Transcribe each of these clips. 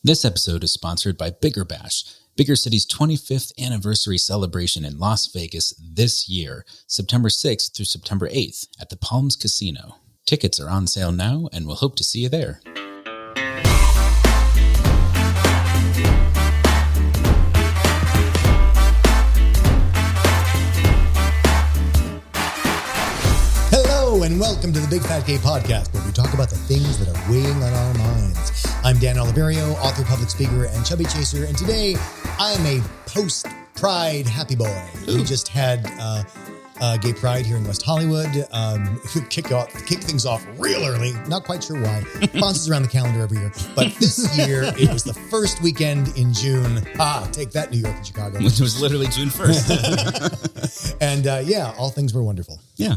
This episode is sponsored by Bigger Bash, Bigger City's 25th anniversary celebration in Las Vegas this year, September 6th through September 8th at the Palms Casino. Tickets are on sale now, and we'll hope to see you there. Hello, and welcome to the Big Fat Gay Podcast, where we talk about the things that are weighing on our minds. I'm Dan Oliverio, author, public speaker, and chubby chaser, and today I am a post-Pride happy boy. Ooh. We just had Gay Pride here in West Hollywood. Kick things off real early. Not quite sure why. Bounces around the calendar every year. But this year, it was the first weekend in June. Take that, New York and Chicago. Which was literally June 1st. And all things were wonderful. Yeah.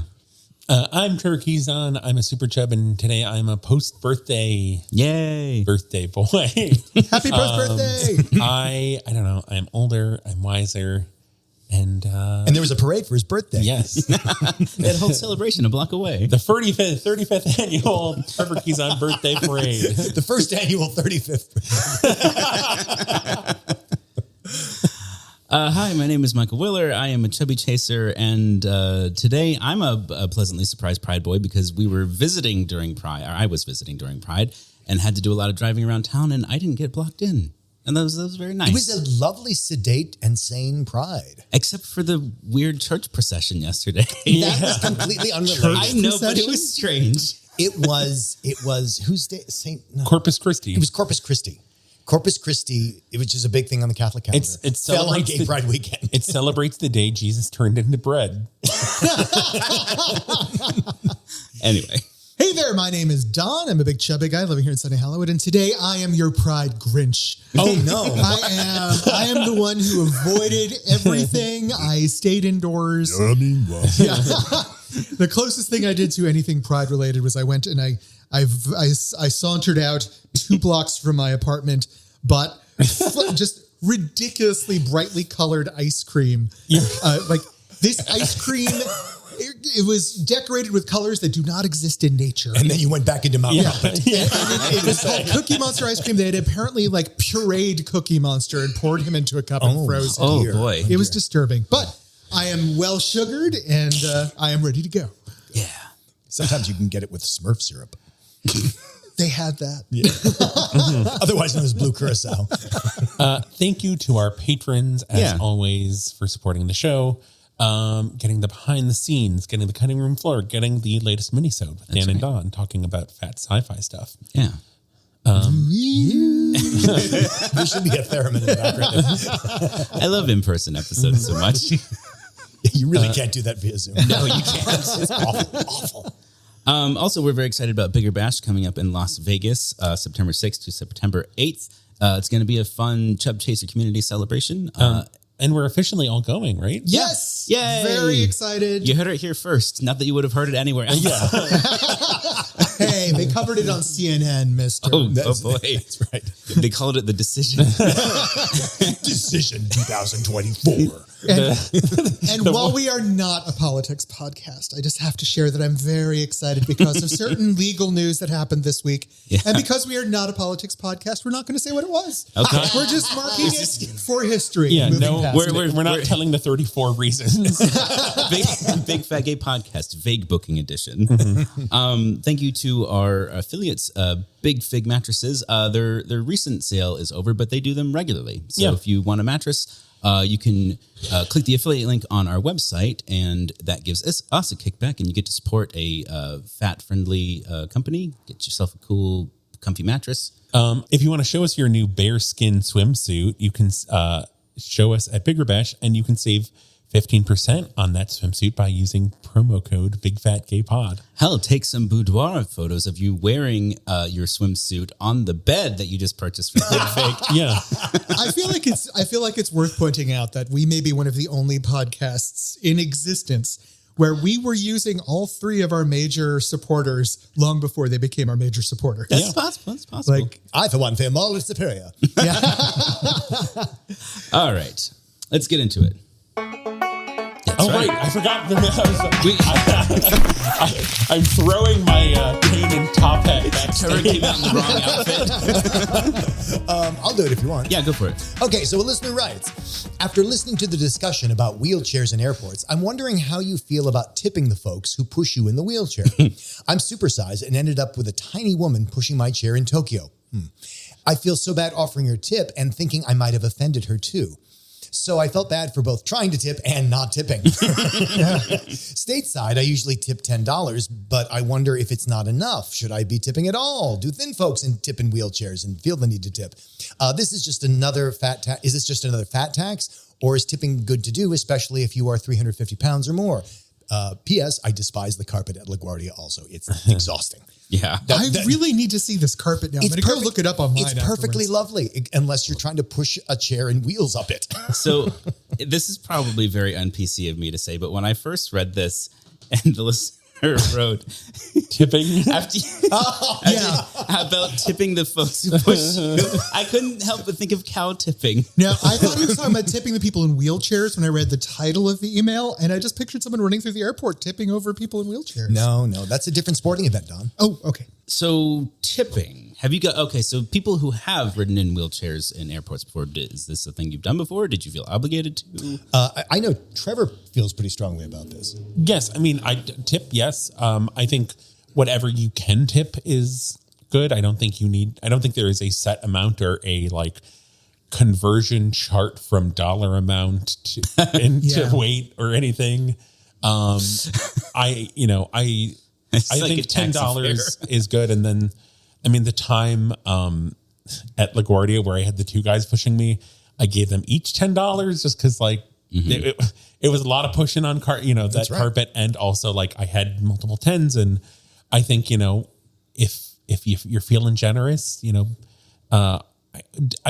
I'm Trevor Keyson. I'm a super chub, and today I'm a post-birthday. Yay. Birthday boy. Happy birthday! I don't know. I'm older. I'm wiser. And And there was a parade for his birthday. yes, That whole celebration a block away. the 35th annual Trevor Keyson birthday parade. The first annual 35th. Hi, my name is Michael Willer. I am a chubby chaser, and today I'm a pleasantly surprised Pride boy because we were visiting during Pride, or I was visiting during Pride, and had to do a lot of driving around town, and I didn't get blocked in. And that was very nice. It was a lovely, sedate, and sane Pride. Except for the weird church procession yesterday. That was completely unrelated. I know, but it was strange. It was whose day? Corpus Christi. It was Corpus Christi. Corpus Christi, which is a big thing on the Catholic calendar. It fell on celebrates Gay Pride weekend. It celebrates the day Jesus turned into bread. Anyway. Hey there, my name is Don. I'm a big chubby guy living here in sunny Hollywood, and today I am your Pride Grinch. Oh no! I am the one who avoided everything. I stayed indoors. Yeah. The closest thing I did to anything Pride related was I went and I sauntered out 2 blocks from my apartment, bought just ridiculously brightly colored ice cream. Like this ice cream. It was decorated with colors that do not exist in nature. And then you went back into Mount Rushmore. It was called Cookie Monster ice cream. They had apparently pureed Cookie Monster and poured him into a cup and frozen. Oh boy. It was disturbing. But I am well sugared and I am ready to go. Yeah. Sometimes you can get it with Smurf syrup. They had that. Yeah. Otherwise known as Blue Curacao. Thank you to our patrons, as always, for supporting the show. Getting the behind the scenes, getting the cutting room floor, getting the latest minisode with Dan and Don talking about fat sci-fi stuff. Yeah. There should be a theremin in the background. I love in-person episodes so much. You really can't do that via Zoom. No, you can't. It's awful. Also, we're very excited about Bigger Bash coming up in Las Vegas, September 6th to September 8th. It's going to be a fun Chub Chaser community celebration. And we're officially all going, right? Yes. Yay. Very excited. You heard it here first. Not that you would have heard it anywhere else. Yeah. Hey, they covered it on CNN, mister. Oh boy. That's right. They called it The Decision. Decision 2024. And while we are not a politics podcast, I just have to share that I'm very excited because of certain legal news that happened this week. Yeah. And because we are not a politics podcast, we're not going to say what it was. Okay. We're just marking it for history. Yeah, moving no, past we're it. not telling the 34 reasons. Big Fat Gay Podcast, Vague Booking Edition. Thank you to our affiliates, Big Fig Mattresses. Their recent sale is over, but they do them regularly. So if you want a mattress, you can click the affiliate link on our website, and that gives us a kickback, and you get to support a fat-friendly company. Get yourself a cool, comfy mattress. If you want to show us your new bearskin swimsuit, you can show us at Bigger Bash, and you can save 15% on that swimsuit by using promo code BigFatGayPod. Hell, take some boudoir photos of you wearing your swimsuit on the bed that you just purchased from Big Fig. Yeah. I feel like it's worth pointing out that we may be one of the only podcasts in existence where we were using all 3 of our major supporters long before they became our major supporter. That's possible. That's possible. Like, I, for one, feel morally superior. All right, let's get into it. Oh, right. I forgot. I'm throwing my cane and top hat Trevor backstage. came out in the wrong outfit. I'll do it if you want. Yeah, go for it. Okay, so a listener writes, after listening to the discussion about wheelchairs in airports, I'm wondering how you feel about tipping the folks who push you in the wheelchair. I'm supersized and ended up with a tiny woman pushing my chair in Tokyo. I feel so bad offering her tip and thinking I might have offended her too. So I felt bad for both trying to tip and not tipping. Stateside, I usually tip $10, but I wonder if it's not enough. Should I be tipping at all? Do thin folks tip in wheelchairs and feel the need to tip? This is just another fat tax. Is this just another fat tax, or is tipping good to do, especially if you are 350 pounds or more? P.S. I despise the carpet at LaGuardia also. It's exhausting. Yeah. I really need to see this carpet now. I'm going to go look it up online. It's perfectly afterwards. lovely, unless you're trying to push a chair and wheels up it. So this is probably very un-PC of me to say, but when I first read this and the listener wrote Tipping. about tipping the folks who push you, I couldn't help but think of cow tipping. Now, I thought he was talking about tipping the people in wheelchairs when I read the title of the email, and I just pictured someone running through the airport tipping over people in wheelchairs. No, that's a different sporting event, Don. Oh, okay. So tipping, have you got, okay, so people who have ridden in wheelchairs in airports before, is this a thing you've done before? Did you feel obligated to? I know Trevor feels pretty strongly about this. Yes, I mean, I tip. Yes, I think whatever you can tip is good. I don't think there is a set amount or a conversion chart from dollar amount into weight or anything. I think $10 is good. And then, I mean, the time at LaGuardia where I had the two guys pushing me, I gave them each $10 just because it was a lot of pushing on carpet. And also I had multiple tens. And I think, if you're feeling generous, I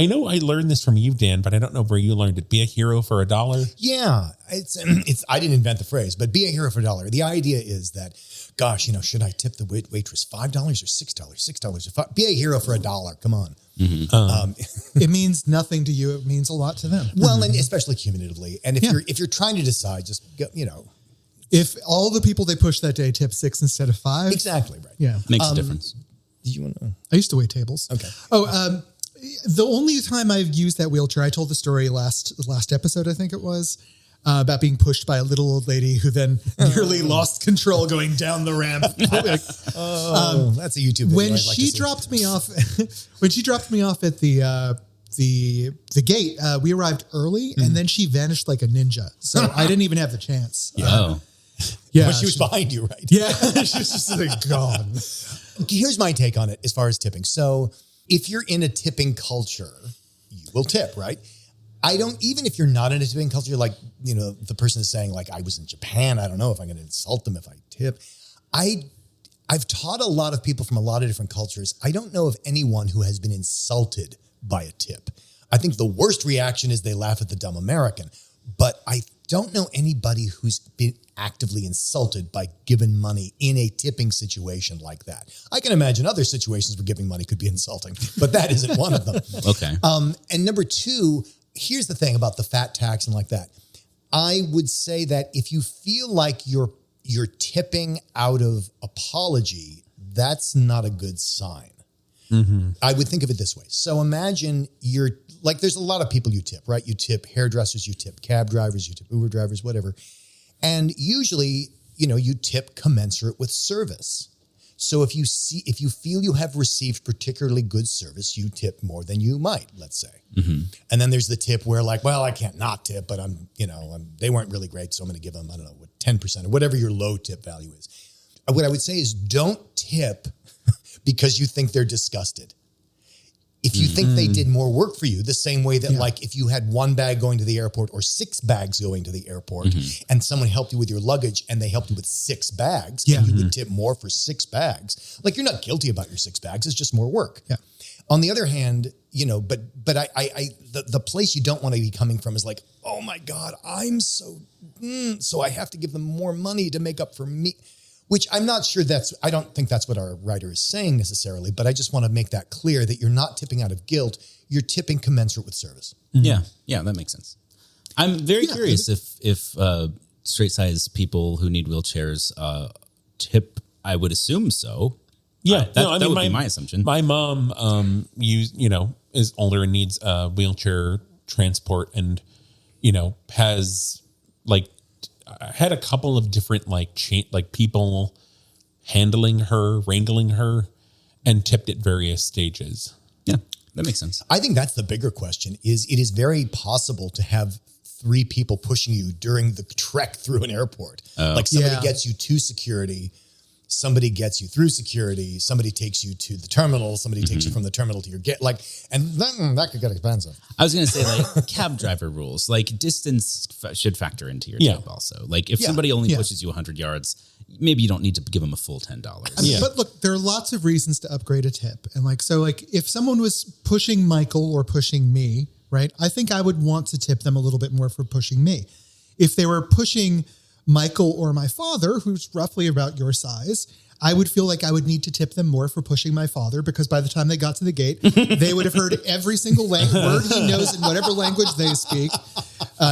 know I learned this from you, Dan, but I don't know where you learned it. Be a hero for $1. Yeah, it's. I didn't invent the phrase, but be a hero for $1. The idea is that, gosh, should I tip the waitress $5 or $6? $6 or $5? Be a hero for $1. Come on. Mm-hmm. It means nothing to you. It means a lot to them. Well, and especially cumulatively. And if you're trying to decide, just go, if all the people they push that day tip 6 instead of 5, exactly right. Yeah, makes a difference. Do you want to? I used to wait tables. Okay. Oh, the only time I've used that wheelchair, I told the story last episode, I think it was, about being pushed by a little old lady who then nearly lost control going down the ramp. That's a YouTube video. When she dropped me off, at the gate, we arrived early, and then she vanished like a ninja. So I didn't even have the chance. Yeah, but she was behind you, right? Yeah, she was just gone. Here's my take on it as far as tipping. So if you're in a tipping culture, you will tip, right? Even if you're not in a tipping culture, the person is saying, I was in Japan, I don't know if I'm going to insult them if I tip. I've taught a lot of people from a lot of different cultures. I don't know of anyone who has been insulted by a tip. I think the worst reaction is they laugh at the dumb American, but I don't know anybody who's been actively insulted by giving money in a tipping situation like that. I can imagine other situations where giving money could be insulting, but that isn't one of them. Okay. And number two, here's the thing about the fat tax and like that. I would say that if you feel like you're tipping out of apology, that's not a good sign. Mm-hmm. I would think of it this way. So imagine there's a lot of people you tip, right? You tip hairdressers, you tip cab drivers, you tip Uber drivers, whatever. And usually, you tip commensurate with service. So if you feel you have received particularly good service, you tip more than you might, let's say. Mm-hmm. And then there's the tip where I can't not tip, but they weren't really great. So I'm going to give them, 10% or whatever your low tip value is. What I would say is don't tip because you think they're disgusted. If you think they did more work for you, the same way that if you had one bag going to the airport or 6 bags going to the airport and someone helped you with your luggage and they helped you with 6 bags and you would tip more for 6 bags. You're not guilty about your 6 bags. It's just more work. Yeah. On the other hand, the place you don't want to be coming from is oh my God, I'm so I have to give them more money to make up for me. Which I'm not sure I don't think that's what our writer is saying necessarily, but I just want to make that clear that you're not tipping out of guilt. You're tipping commensurate with service. Mm-hmm. Yeah, that makes sense. I'm very curious if straight size people who need wheelchairs tip? I would assume so. Yeah, that would be my assumption. My mom, is older and needs wheelchair transport, and has had a couple of different people handling her, wrangling her, and tipped at various stages. Yeah, that makes sense. I think that's the bigger question. It is very possible to have 3 people pushing you during the trek through an airport. Somebody gets you to security. Somebody gets you through security. Somebody takes you to the terminal. Somebody takes you from the terminal to your gate. And then that could get expensive. I was going to say cab driver rules, distance should factor into your tip also. If somebody only pushes you 100 yards, maybe you don't need to give them a full $10. But look, there are lots of reasons to upgrade a tip. And if someone was pushing Michael or pushing me, right, I think I would want to tip them a little bit more for pushing me. If they were pushing Michael or my father, who's roughly about your size, I would feel like I would need to tip them more for pushing my father, because by the time they got to the gate, they would have heard every single word he knows in whatever language they speak,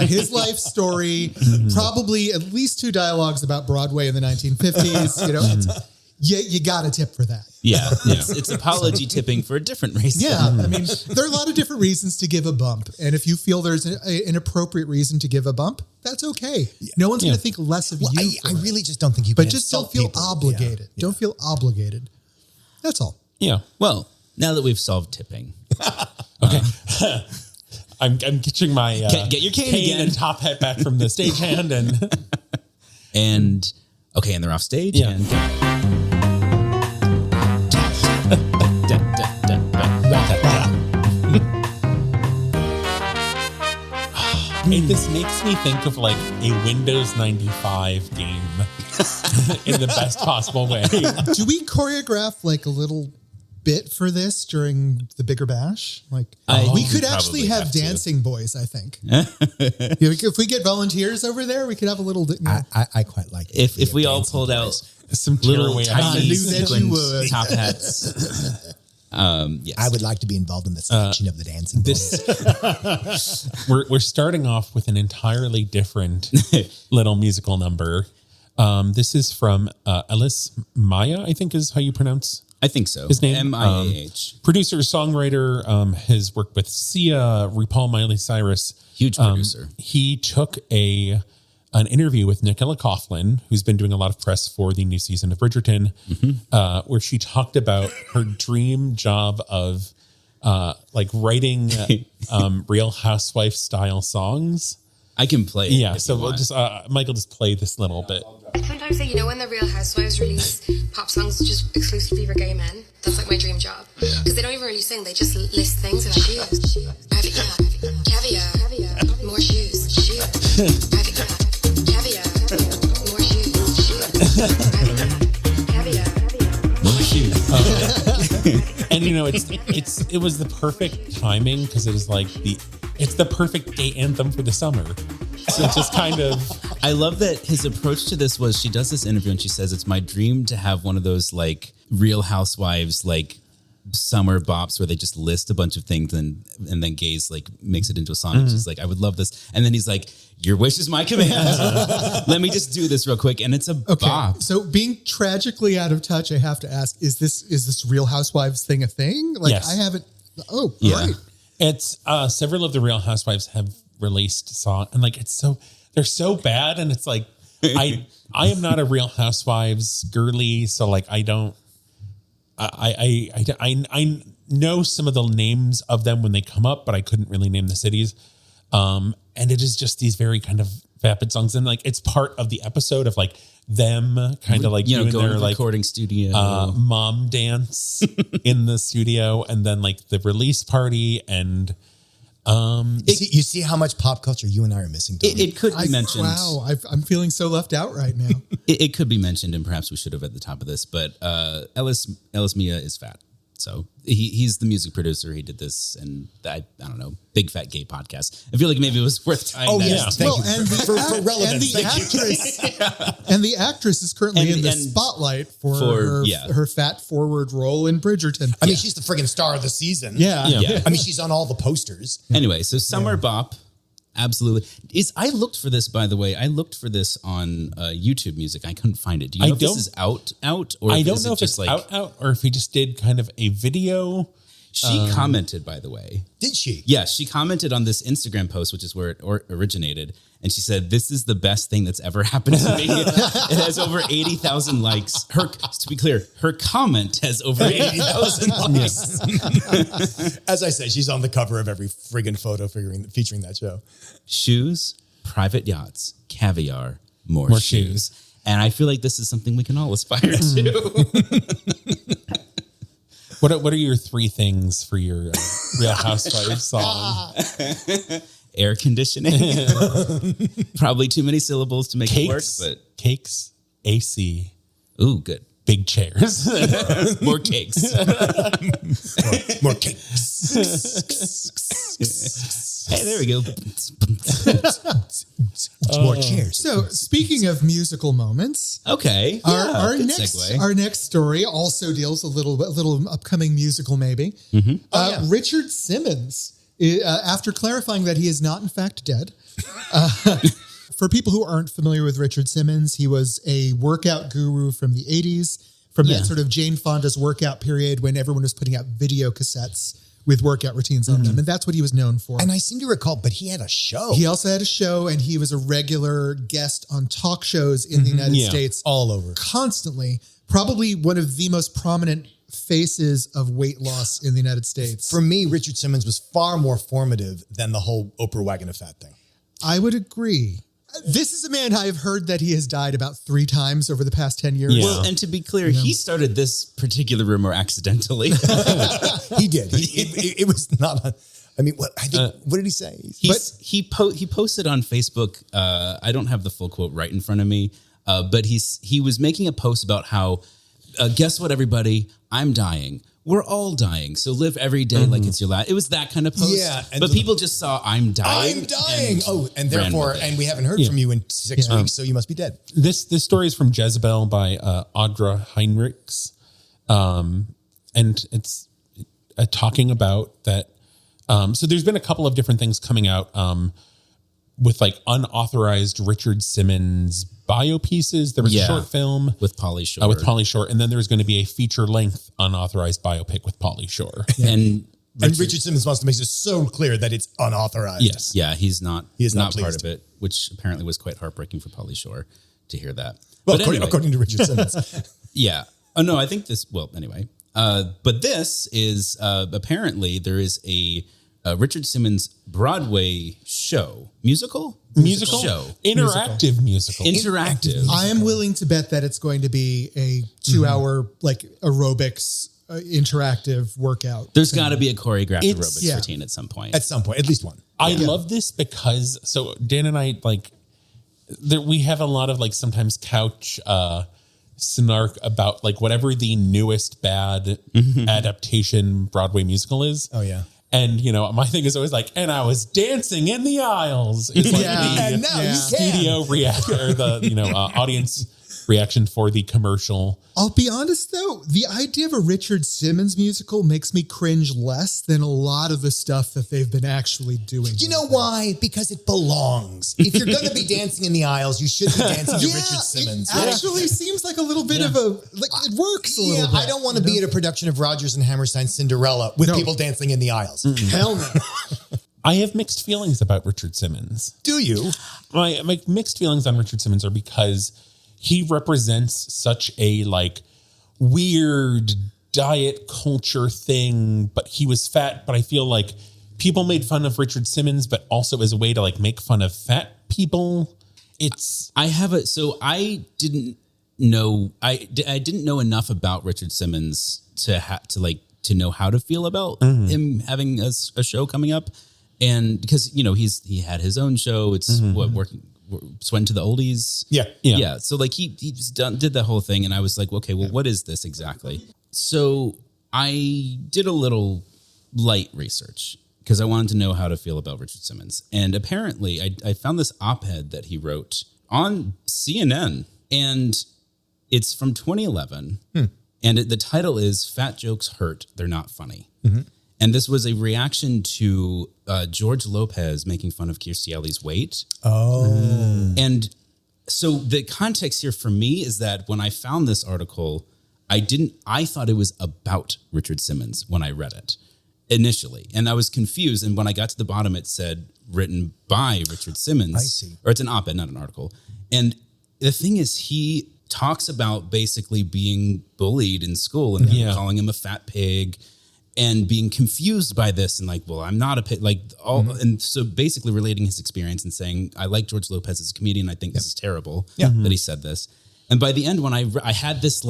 his life story, probably at least 2 dialogues about Broadway in the 1950s. You got to tip for that. Yeah, it's apology tipping for a different reason. Yeah, there are a lot of different reasons to give a bump. And if you feel there's an appropriate reason to give a bump, that's okay. No one's going to think less of you. I really just don't think you but can just don't insult feel people. obligated. Yeah. Don't feel obligated. That's all. Yeah. Well, now that we've solved tipping. Okay. I'm getting my get your cane again and top hat back from the stagehand and they're off stage. Yeah. And this makes me think of a Windows 95 game in the best possible way. Do we choreograph a little bit for this during the Bigger Bash? We could actually have dancing boys, I think. If we get volunteers over there, we could have a little... I quite like it. If we all pulled out some little tiny sequined top hats. Yes. I would like to be involved in the selection of the dancing boys. We're starting off with an entirely different little musical number. This is from Ellis Maya, I think is how you pronounce. I think so. His name M-I-A-H. Producer, songwriter, has worked with Sia, RuPaul, Miley Cyrus. Huge producer. He took an interview with Nicola Coughlin, who's been doing a lot of press for the new season of Bridgerton, where she talked about her dream job of writing Real Housewife style songs. I can play it. Yeah, so we'll just Michael, just play this little bit. Sometimes when the Real Housewives release pop songs just exclusively for gay men, that's my dream job. Because they don't even really sing, they just list things about shoes. Caviar, more shoes, caviar, more shoes, And it was the perfect timing, because it was it's the perfect gay anthem for the summer. So it's just kind of... I love that his approach to this was, she does this interview and she says, it's my dream to have one of those Real Housewives summer bops where they just list a bunch of things and then gays mix it into a song. And she's I would love this. And then he's your wish is my command. Let me just do this real quick. And it's a bop. So being tragically out of touch, I have to ask, is this Real Housewives thing a thing? Yes. I haven't. Oh, Yeah. right. It's several of the Real Housewives have released song, and they're so bad, and it's I am not a Real Housewives girly, so I don't I know some of the names of them when they come up, but I couldn't really name the cities. And it is just these very kind of vapid songs, and it's part of the episode of them kind of doing going their to the recording studio, mom dance in the studio, and then the release party, and you see how much pop culture you and I are missing, Tom? it could be mentioned. Wow, I'm feeling so left out right now. It could be mentioned, and perhaps we should have at the top of this, but Ellis Mia is fat. So he's the music producer. He did this, and I don't know, Big Fat Gay Podcast. I feel like maybe it was worth tying. Oh that yes, in. thank you for relevance. And the actress is currently in the spotlight for her fat forward role in Bridgerton. I mean, she's the friggin' star of the season. Yeah. I mean, she's on all the posters. Anyway, so Summer Bop, Absolutely. I looked for this, by the way. I looked for this on YouTube Music. I couldn't find it. Do you know if this is out? Or I don't know if it's out, or if he just did kind of a video. She commented, by the way. Did she? Yeah, she commented on this Instagram post, which is where it originated. And she said, "This is the best thing that's ever happened to me." It has over 80,000 likes. To be clear, her comment has over 80,000 likes. As I said, she's on the cover of every friggin' photo featuring that show. Shoes, private yachts, caviar, more shoes. And I feel like this is something we can all aspire to. What are your 3 things for your Real Housewives song? Air conditioning. Probably too many syllables to make it work. But Cakes, AC. Ooh, good. Big chairs. More cakes. More cakes. Hey, there we go. More chairs. So, speaking of musical moments, Okay. our good next segue. our next story also deals a little upcoming musical, maybe. Richard Simmons, after clarifying that he is not in fact dead. For people who aren't familiar with Richard Simmons, he was a workout guru from the 80s, from that sort of Jane Fonda's workout period when everyone was putting out video cassettes with workout routines on them. And that's what he was known for. And I seem to recall, but he had a show. He also had a show, and he was a regular guest on talk shows in the United States. All over. Constantly. Probably one of the most prominent faces of weight loss in the United States. For me, Richard Simmons was far more formative than the whole Oprah wagon of fat thing. I would agree. This is a man I've heard that he has died about 3 times over the past 10 years. Yeah. Well, and to be clear, he started this particular rumor accidentally. He did. It was not. What did he say? He posted on Facebook. I don't have the full quote right in front of me, but he was making a post about how, guess what, everybody, I'm dying. We're all dying, so live every day like it's your last. It was that kind of post. Yeah, but people just saw I'm dying. I'm dying. And therefore, and we haven't heard from you in 6 weeks, so you must be dead. This story is from Jezebel by Audra Heinrichs. And it's talking about that. So there's been a couple of different things coming out with like unauthorized Richard Simmons bio pieces. There was a short film with Pauly Shore. And then there's going to be a feature-length unauthorized biopic with Pauly Shore. And Richard Simmons wants to make it so clear that it's unauthorized. Yes. Yeah, he's not part pleased. of it, which apparently was quite heartbreaking for Pauly Shore to hear that. Well, But anyway. according to Richard Simmons. Yeah. Oh, no, I think this, well, anyway. But this is, apparently there is a Richard Simmons Broadway show. Musical show. Interactive musical. Interactive. I am willing to bet that it's going to be a 2-hour like aerobics interactive workout. There's got to be a choreographed It's- aerobics routine at some point. At some point, at least one. I love this because, so Dan and I, like, we have a lot of, like, sometimes couch snark about, like, whatever the newest bad adaptation Broadway musical is. Oh, yeah. And, you know, my thing is always like, and I was dancing in the aisles. It's like And now you studio reaction, or the, audience reaction for the commercial. I'll be honest though, the idea of a Richard Simmons musical makes me cringe less than a lot of the stuff that they've been actually doing. You know why? Because it belongs. If you're going to be dancing in the aisles, you should be dancing to Richard Simmons. It actually seems like a little bit of it works a little bit. I don't want to be at a production of Rodgers and Hammerstein's Cinderella with people dancing in the aisles. Hell no. I have mixed feelings about Richard Simmons. Do you? My mixed feelings on Richard Simmons are because he represents such a like weird diet culture thing, but he was fat. But I feel like people made fun of Richard Simmons, but also as a way to like make fun of fat people. I didn't know enough about Richard Simmons to know how to feel about him having a show coming up. And because, he had his own show. It's Sweating to the Oldies. Yeah. So like he did that whole thing, and I was like, okay, well, what is this exactly? So I did a little light research because I wanted to know how to feel about Richard Simmons. And apparently I found this op-ed that he wrote on CNN, and it's from 2011. And the title is "Fat Jokes Hurt, They're Not Funny." And this was a reaction to George Lopez making fun of Kirstie Alley's weight. Oh. And so the context here for me is that when I found this article, I thought it was about Richard Simmons when I read it initially. And I was confused. And when I got to the bottom, it said written by Richard Simmons. I see. Or it's an op-ed, not an article. And the thing is, he talks about basically being bullied in school and calling him a fat pig and being confused by this and like, well, I'm not a pig, like all. And so basically relating his experience and saying, I like George Lopez as a comedian. I think this is terrible that he said this. And by the end, when I had this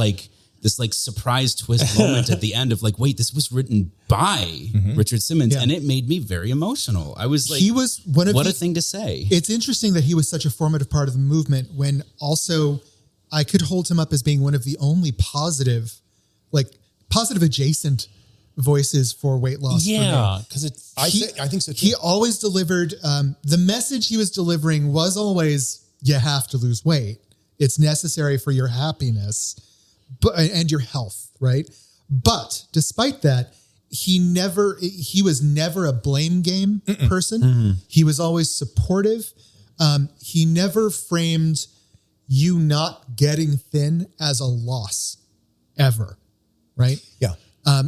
surprise twist moment at the end of like, wait, this was written by Richard Simmons. And it made me very emotional. I was like, he was one of what a thing to say. It's interesting that he was such a formative part of the movement when also I could hold him up as being one of the only positive adjacent voices for weight loss. Yeah, because I think so too. He always delivered, the message he was delivering was always, you have to lose weight. It's necessary for your happiness and your health, right? But despite that, he was never a blame game person. He was always supportive. He never framed you not getting thin as a loss ever, right? Yeah.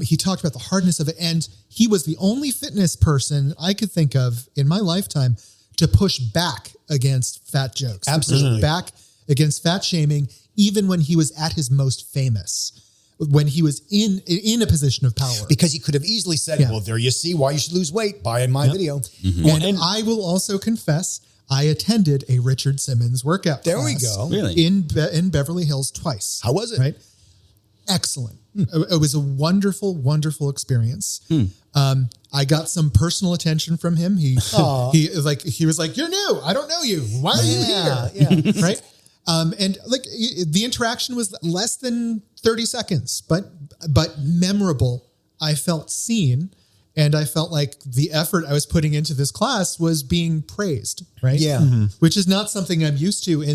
He talked about the hardness of it. And he was the only fitness person I could think of in my lifetime to push back against fat jokes. Absolutely. To push back against fat shaming, even when he was at his most famous, when he was in a position of power. Because he could have easily said, well, there you see why you should lose weight. Buy in my video. And I will also confess, I attended a Richard Simmons workout There we class go. Really? in Beverly Hills twice. How was it? Right? Excellent. It was a wonderful, wonderful experience. I got some personal attention from him. He was like, "You're new. I don't know you. Why are you here?" Yeah. Right. And like the interaction was less than 30 seconds, but memorable. I felt seen, and I felt like the effort I was putting into this class was being praised. Right. Yeah. Which is not something I'm used to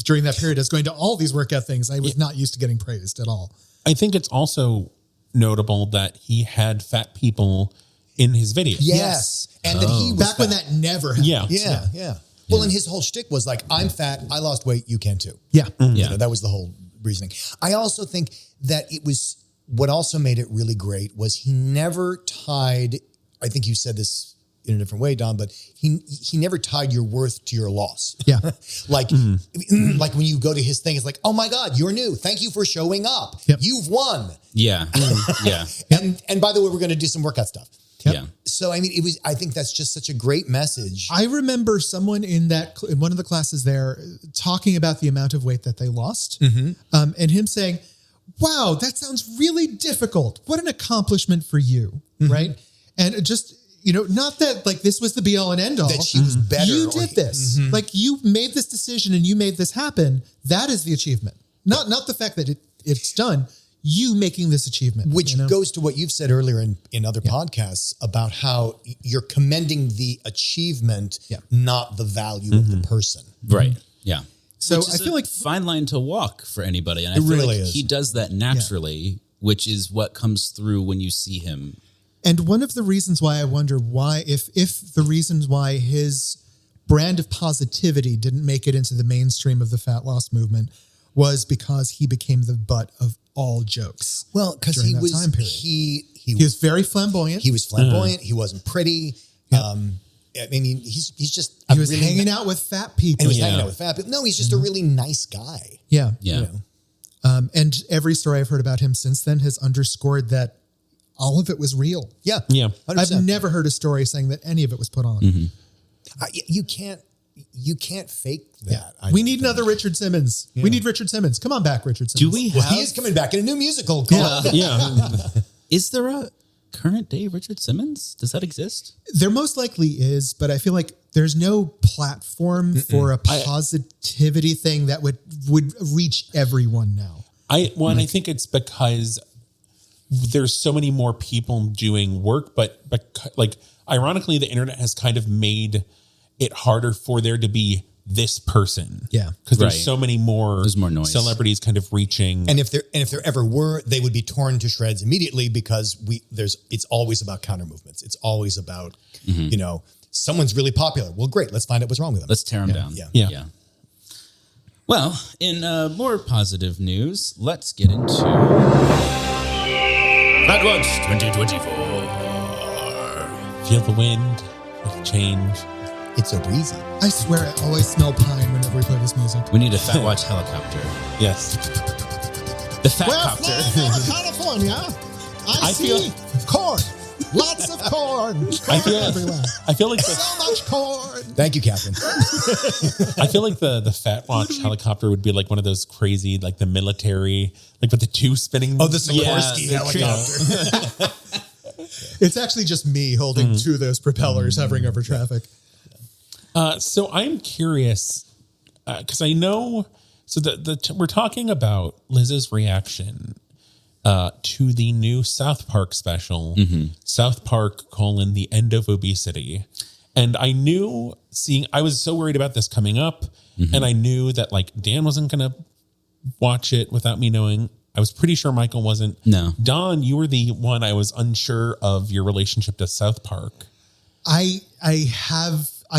during that period. I was going to all these workout things. I was not used to getting praised at all. I think it's also notable that he had fat people in his videos. Yes. And that he was Back when fat. that never happened. Yeah. Well, and his whole shtick was like, I'm fat, I lost weight, you can too. Yeah. You know, that was the whole reasoning. I also think that it was, what also made it really great was he never tied, I think you said this in a different way, Don, but he never tied your worth to your loss. Yeah. Like when you go to his thing, it's like, oh my God, you're new. Thank you for showing up. Yep. You've won. Yeah. Yeah. And by the way, we're going to do some workout stuff. Yeah. So, I mean, I think that's just such a great message. I remember someone in one of the classes there talking about the amount of weight that they lost, and him saying, wow, that sounds really difficult. What an accomplishment for you. Right. And just, not that like this was the be all and end all. That she was better. You did this. Like you made this decision and you made this happen. That is the achievement. Not the fact that it's done. You making this achievement. Which goes to what you've said earlier in other podcasts about how you're commending the achievement, not the value of the person. Right. Yeah. So Which is I feel like fine line to walk for anybody. And I It feel really like is. he does that naturally, which is what comes through when you see him. And one of the reasons why I wonder why, if the reasons why his brand of positivity didn't make it into the mainstream of the fat loss movement was because he became the butt of all jokes. Well, because during he that was time period. he was very flamboyant. He was flamboyant. He wasn't pretty. I mean, he's just He was hanging out with fat people. and he was hanging out with fat people. No, he's just a really nice guy. Yeah. Yeah. And every story I've heard about him since then has underscored that all of it was real. Yeah, Yeah. 100%. I've never heard a story saying that any of it was put on. You can't fake that. We need another Richard Simmons. Yeah. We need Richard Simmons. Come on back, Richard Simmons. Do we Well, have? he is coming back in a new musical called Yeah. Is there a current day Richard Simmons? Does that exist? There most likely is, but I feel like there's no platform for a positivity thing that would reach everyone now. And I think it's because there's so many more people doing work, but like ironically, the internet has kind of made it harder for there to be this person. Yeah. Because there's Right. so many more, There's more noise. celebrities kind of reaching. And if there ever were, they would be torn to shreds immediately because it's always about counter movements. It's always about, someone's really popular. Well, great. Let's find out what's wrong with them. Let's tear them down. Yeah. Well, in more positive news, let's get into Fatpads 2024. Feel the wind, feel the change. It's so breezy. I swear I always smell pine whenever we play this music. We need a Fat Watch helicopter. Yes. The Fat Copter. California. I feel corn. Lots of corn. I feel like So much corn. Thank you, Catherine. I feel like the Fat Watch helicopter would be like one of those crazy, like the military, like with the two spinning. Oh, the Sikorsky helicopter. It's actually just me holding two of those propellers hovering over traffic. So I'm curious because I know. So we're talking about Liz's reaction to the new South Park special, South Park: The End of Obesity, and I knew I was so worried about this coming up, and I knew that like Dan wasn't going to watch it without me knowing. I was pretty sure Michael wasn't. No. Don, you were the one I was unsure of your relationship to South Park. I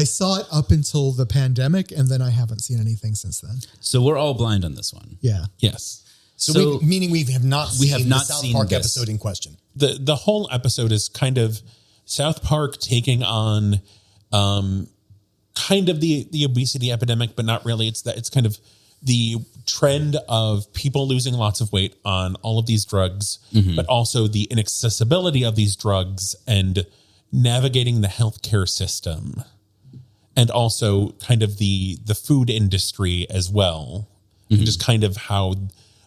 saw it up until the pandemic, and then I haven't seen anything since then. So we're all blind on this one. Yeah. Yes. So meaning we have not seen the South seen Park this. episode in question. The whole episode is kind of South Park taking on kind of the obesity epidemic, but not really. It's kind of the trend of people losing lots of weight on all of these drugs, but also the inaccessibility of these drugs and navigating the healthcare system, and also kind of the food industry as well, and just kind of how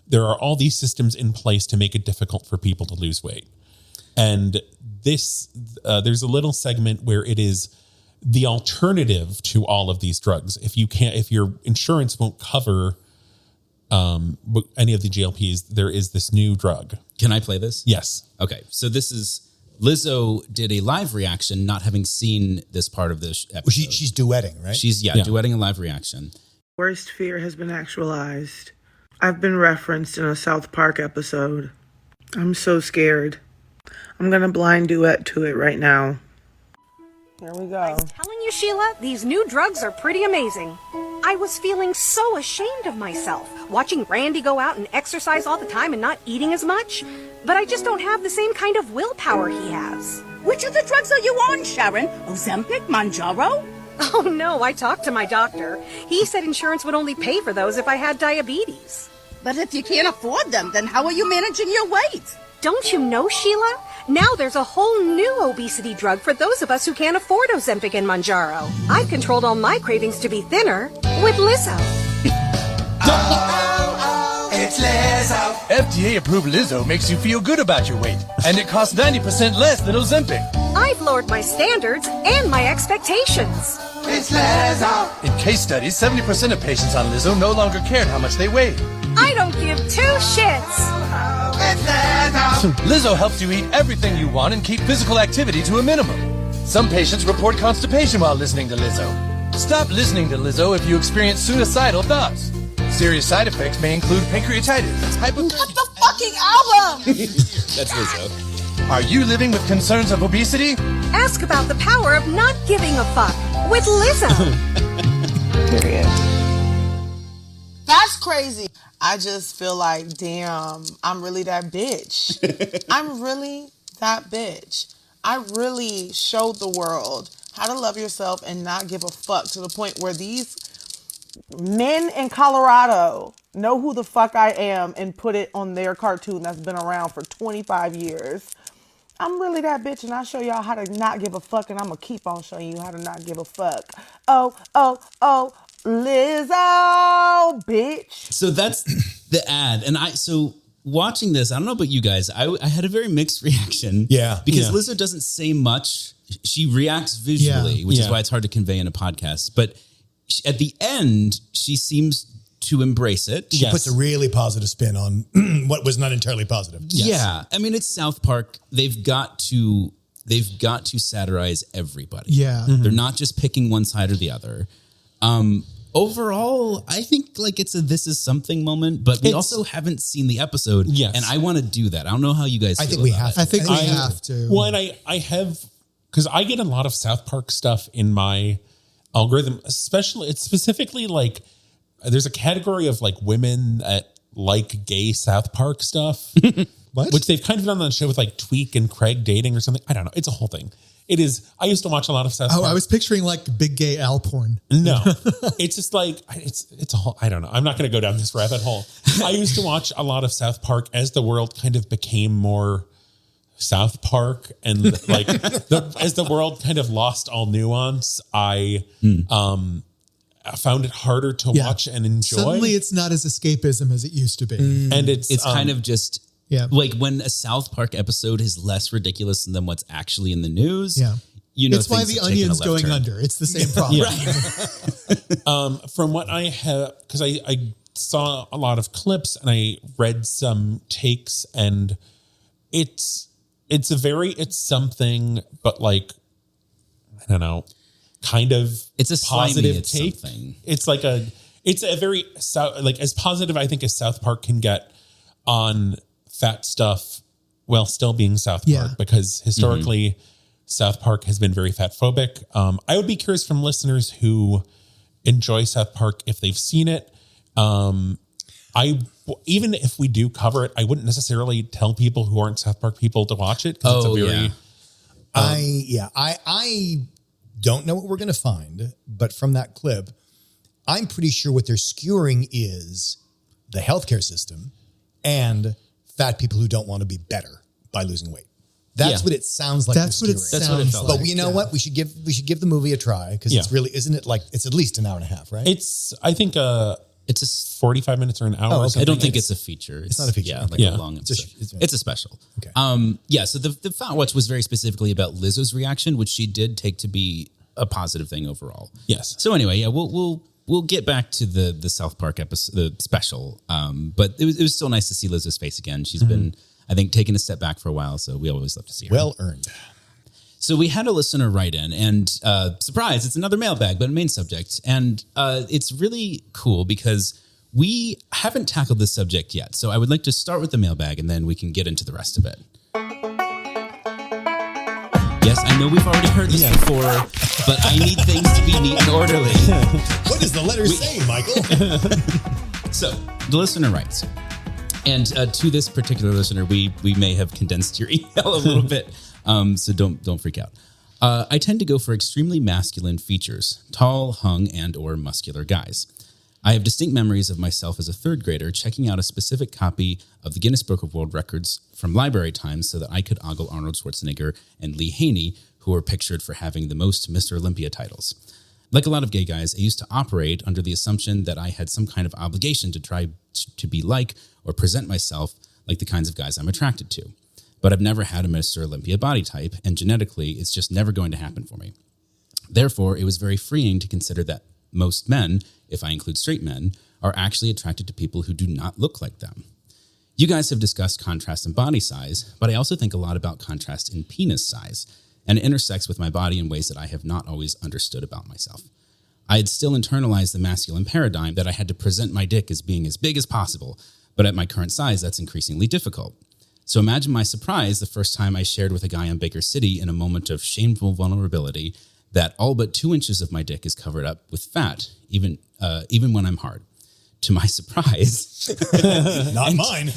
there are all these systems in place to make it difficult for people to lose weight. And this, there's a little segment where it is the alternative to all of these drugs. If your insurance won't cover any of the GLPs, there is this new drug. Can I play this? Yes. Okay. So this is Lizzo did a live reaction, not having seen this part of this episode. Well, she's duetting, right? She's duetting a live reaction. Worst fear has been actualized. I've been referenced in a South Park episode. I'm so scared. I'm gonna blind duet to it right now. Here we go. I'm telling you, Sheila, these new drugs are pretty amazing. I was feeling so ashamed of myself, watching Randy go out and exercise all the time and not eating as much. But I just don't have the same kind of willpower he has. Which of the drugs are you on, Sharon? Ozempic, Mounjaro? Oh no, I talked to my doctor. He said insurance would only pay for those if I had diabetes. But if you can't afford them, then how are you managing your weight? Don't you know, Sheila? Now there's a whole new obesity drug for those of us who can't afford Ozempic and Mounjaro. I've controlled all my cravings to be thinner with Lizzo. It's Lizzo. FDA-approved Lizzo makes you feel good about your weight, and it costs 90% less than Ozempic. I've lowered my standards and my expectations. It's Lizzo. In case studies, 70% of patients on Lizzo no longer cared how much they weighed. I don't give two shits. It's Lizzo. Lizzo helps you eat everything you want and keep physical activity to a minimum. Some patients report constipation while listening to Lizzo. Stop listening to Lizzo if you experience suicidal thoughts. Serious side effects may include pancreatitis, hypothermia. Cut the fucking album! That's Lizzo. Are you living with concerns of obesity? Ask about the power of not giving a fuck with Lizzo. Period. That's crazy. I just feel like, damn, I'm really that bitch. I'm really that bitch. I really showed the world how to love yourself and not give a fuck to the point where these men in Colorado know who the fuck I am and put it on their cartoon that's been around for 25 years. I'm really that bitch, and I'll show y'all how to not give a fuck, and I'm going to keep on showing you how to not give a fuck. Oh, Lizzo, bitch. So that's the ad. And so watching this, I don't know about you guys, I had a very mixed reaction. Yeah. Because Lizzo doesn't say much. She reacts visually, which is why it's hard to convey in a podcast. But at the end, she seems to embrace it. She puts a really positive spin on what was not entirely positive. Yes. Yeah. I mean, it's South Park. They've got to satirize everybody. Yeah. They're not just picking one side or the other. Overall, I think like it's a this is something moment, but we also haven't seen the episode. Yes. And I want to do that. I don't know how you guys feel. I think we have to. I think we have to. Well, and I have, because I get a lot of South Park stuff in my algorithm, especially, it's specifically like, there's a category of like women that like gay South Park stuff. What? Which they've kind of done on the show with like Tweek and Craig dating or something. I don't know. It's a whole thing. It is. I used to watch a lot of South Park. I was picturing like big gay Al porn. No, it's just like, it's a whole, I don't know. I'm not going to go down this rabbit hole. I used to watch a lot of South Park as the world kind of became more South Park, and like as the world kind of lost all nuance, I found it harder to watch and enjoy. Suddenly it's not as escapism as it used to be. And it's kind of just like when a South Park episode is less ridiculous than what's actually in the news. Yeah. You know, it's why the onion's going under. It's the same problem. From what I have, because I saw a lot of clips and I read some takes, and it's something, but like, I don't know, kind of it's a positive take. Something. It's a very like as positive I think as South Park can get on fat stuff while still being South Park, because historically South Park has been very fat phobic. I would be curious from listeners who enjoy South Park if they've seen it. Even if we do cover it, I wouldn't necessarily tell people who aren't South Park people to watch it. It's a very, I don't know what we're going to find, but from that clip, I'm pretty sure what they're skewering is the healthcare system and fat people who don't want to be better by losing weight. That's what it sounds like. That's what it sounds like. But you know what? We should give the movie a try, because it's really, isn't it like, it's at least an hour and a half, right? It's, I think, it's a 45 minutes or an hour. Oh, okay. I don't think it's a feature. It's not a feature. Yeah, like a long episode. It's a special. Okay. So the Fat Watch was very specifically about Lizzo's reaction, which she did take to be a positive thing overall. Yes. So anyway, we'll get back to the South Park episode, the special. But it was still nice to see Lizzo's face again. She's been, I think, taking a step back for a while, so we always love to see her. Well earned. So we had a listener write in, and surprise, it's another mailbag, but a main subject. And it's really cool because we haven't tackled this subject yet. So I would like to start with the mailbag, and then we can get into the rest of it. Yes, I know we've already heard this before, but I need things to be neat and orderly. What does the letter say, Michael? So the listener writes, and to this particular listener, we may have condensed your email a little bit, so don't freak out. I tend to go for extremely masculine features, tall, hung, and or muscular guys. I have distinct memories of myself as a third grader checking out a specific copy of the Guinness Book of World Records from library times so that I could ogle Arnold Schwarzenegger and Lee Haney, who were pictured for having the most Mr. Olympia titles. Like a lot of gay guys, I used to operate under the assumption that I had some kind of obligation to try to be like or present myself like the kinds of guys I'm attracted to. But I've never had a Mr. Olympia body type, and genetically, it's just never going to happen for me. Therefore, it was very freeing to consider that most men, if I include straight men, are actually attracted to people who do not look like them. You guys have discussed contrast in body size, but I also think a lot about contrast in penis size, and it intersects with my body in ways that I have not always understood about myself. I had still internalized the masculine paradigm that I had to present my dick as being as big as possible, but at my current size, that's increasingly difficult. So imagine my surprise the first time I shared with a guy on Baker City in a moment of shameful vulnerability that all but 2 inches of my dick is covered up with fat, even when I'm hard. To my surprise... Not mine.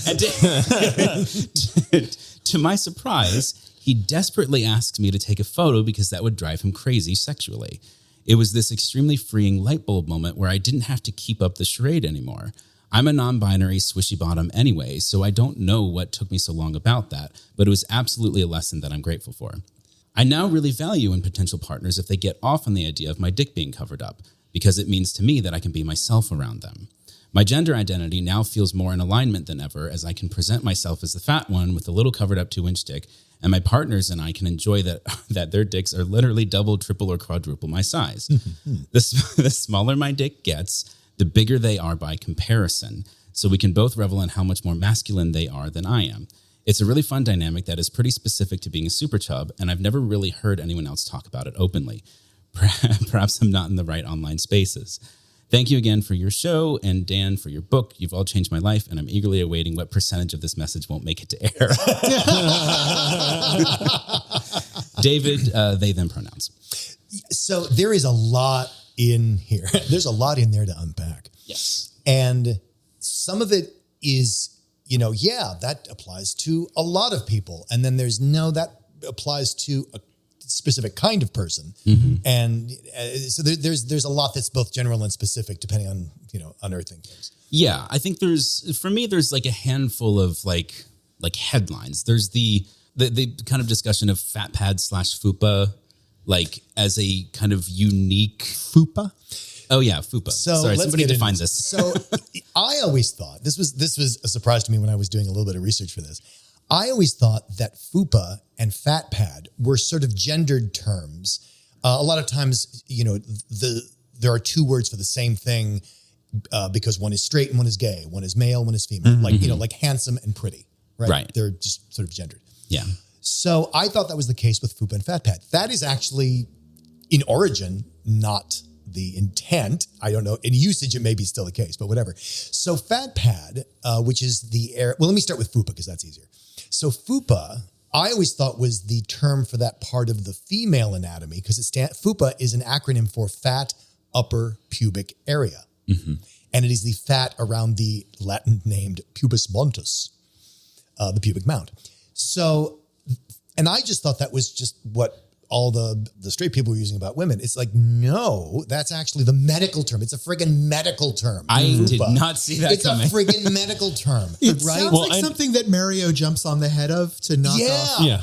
To my surprise, he desperately asked me to take a photo because that would drive him crazy sexually. It was this extremely freeing light bulb moment where I didn't have to keep up the charade anymore. I'm a non-binary swishy bottom anyway, so I don't know what took me so long about that, but it was absolutely a lesson that I'm grateful for. I now really value in potential partners if they get off on the idea of my dick being covered up, because it means to me that I can be myself around them. My gender identity now feels more in alignment than ever, as I can present myself as the fat one with a little covered up 2-inch dick, and my partners and I can enjoy that their dicks are literally double, triple, or quadruple my size. The smaller my dick gets, the bigger they are by comparison, so we can both revel in how much more masculine they are than I am. It's a really fun dynamic that is pretty specific to being a super chub, and I've never really heard anyone else talk about it openly. Perhaps I'm not in the right online spaces. Thank you again for your show, and Dan for your book. You've all changed my life, and I'm eagerly awaiting what percentage of this message won't make it to air. David, they, them pronouns. So there is a lot in here. There's a lot in there to unpack. Yes. And some of it is, that applies to a lot of people. And then there's that applies to a specific kind of person. And so there's a lot that's both general and specific depending on, unearthing things. Yeah. I think for me, there's like a handful of like headlines. There's the kind of discussion of Fatpads / FUPA, like as a kind of unique FUPA. Oh yeah, FUPA. So sorry, somebody define this. So I always thought this was a surprise to me when I was doing a little bit of research for this. I always thought that FUPA and Fatpad were sort of gendered terms. A lot of times, there are two words for the same thing because one is straight and one is gay, one is male, one is female. Like handsome and pretty, right? Right. They're just sort of gendered. Yeah. So I thought that was the case with FUPA and Fatpad. That is actually, in origin, not the intent. I don't know. In usage, it may be still the case, but whatever. So Fatpad, which is let me start with FUPA because that's easier. So FUPA, I always thought was the term for that part of the female anatomy because FUPA is an acronym for fat upper pubic area. And it is the fat around the Latin named pubis montus, the pubic mound. So, and I just thought that was just what all the straight people were using about women. It's like, no, that's actually the medical term. It's a friggin' medical term. I FUPA. did not see that coming. It's a friggin' medical term. It right? sounds like something that Mario jumps on the head of to knock off. Yeah.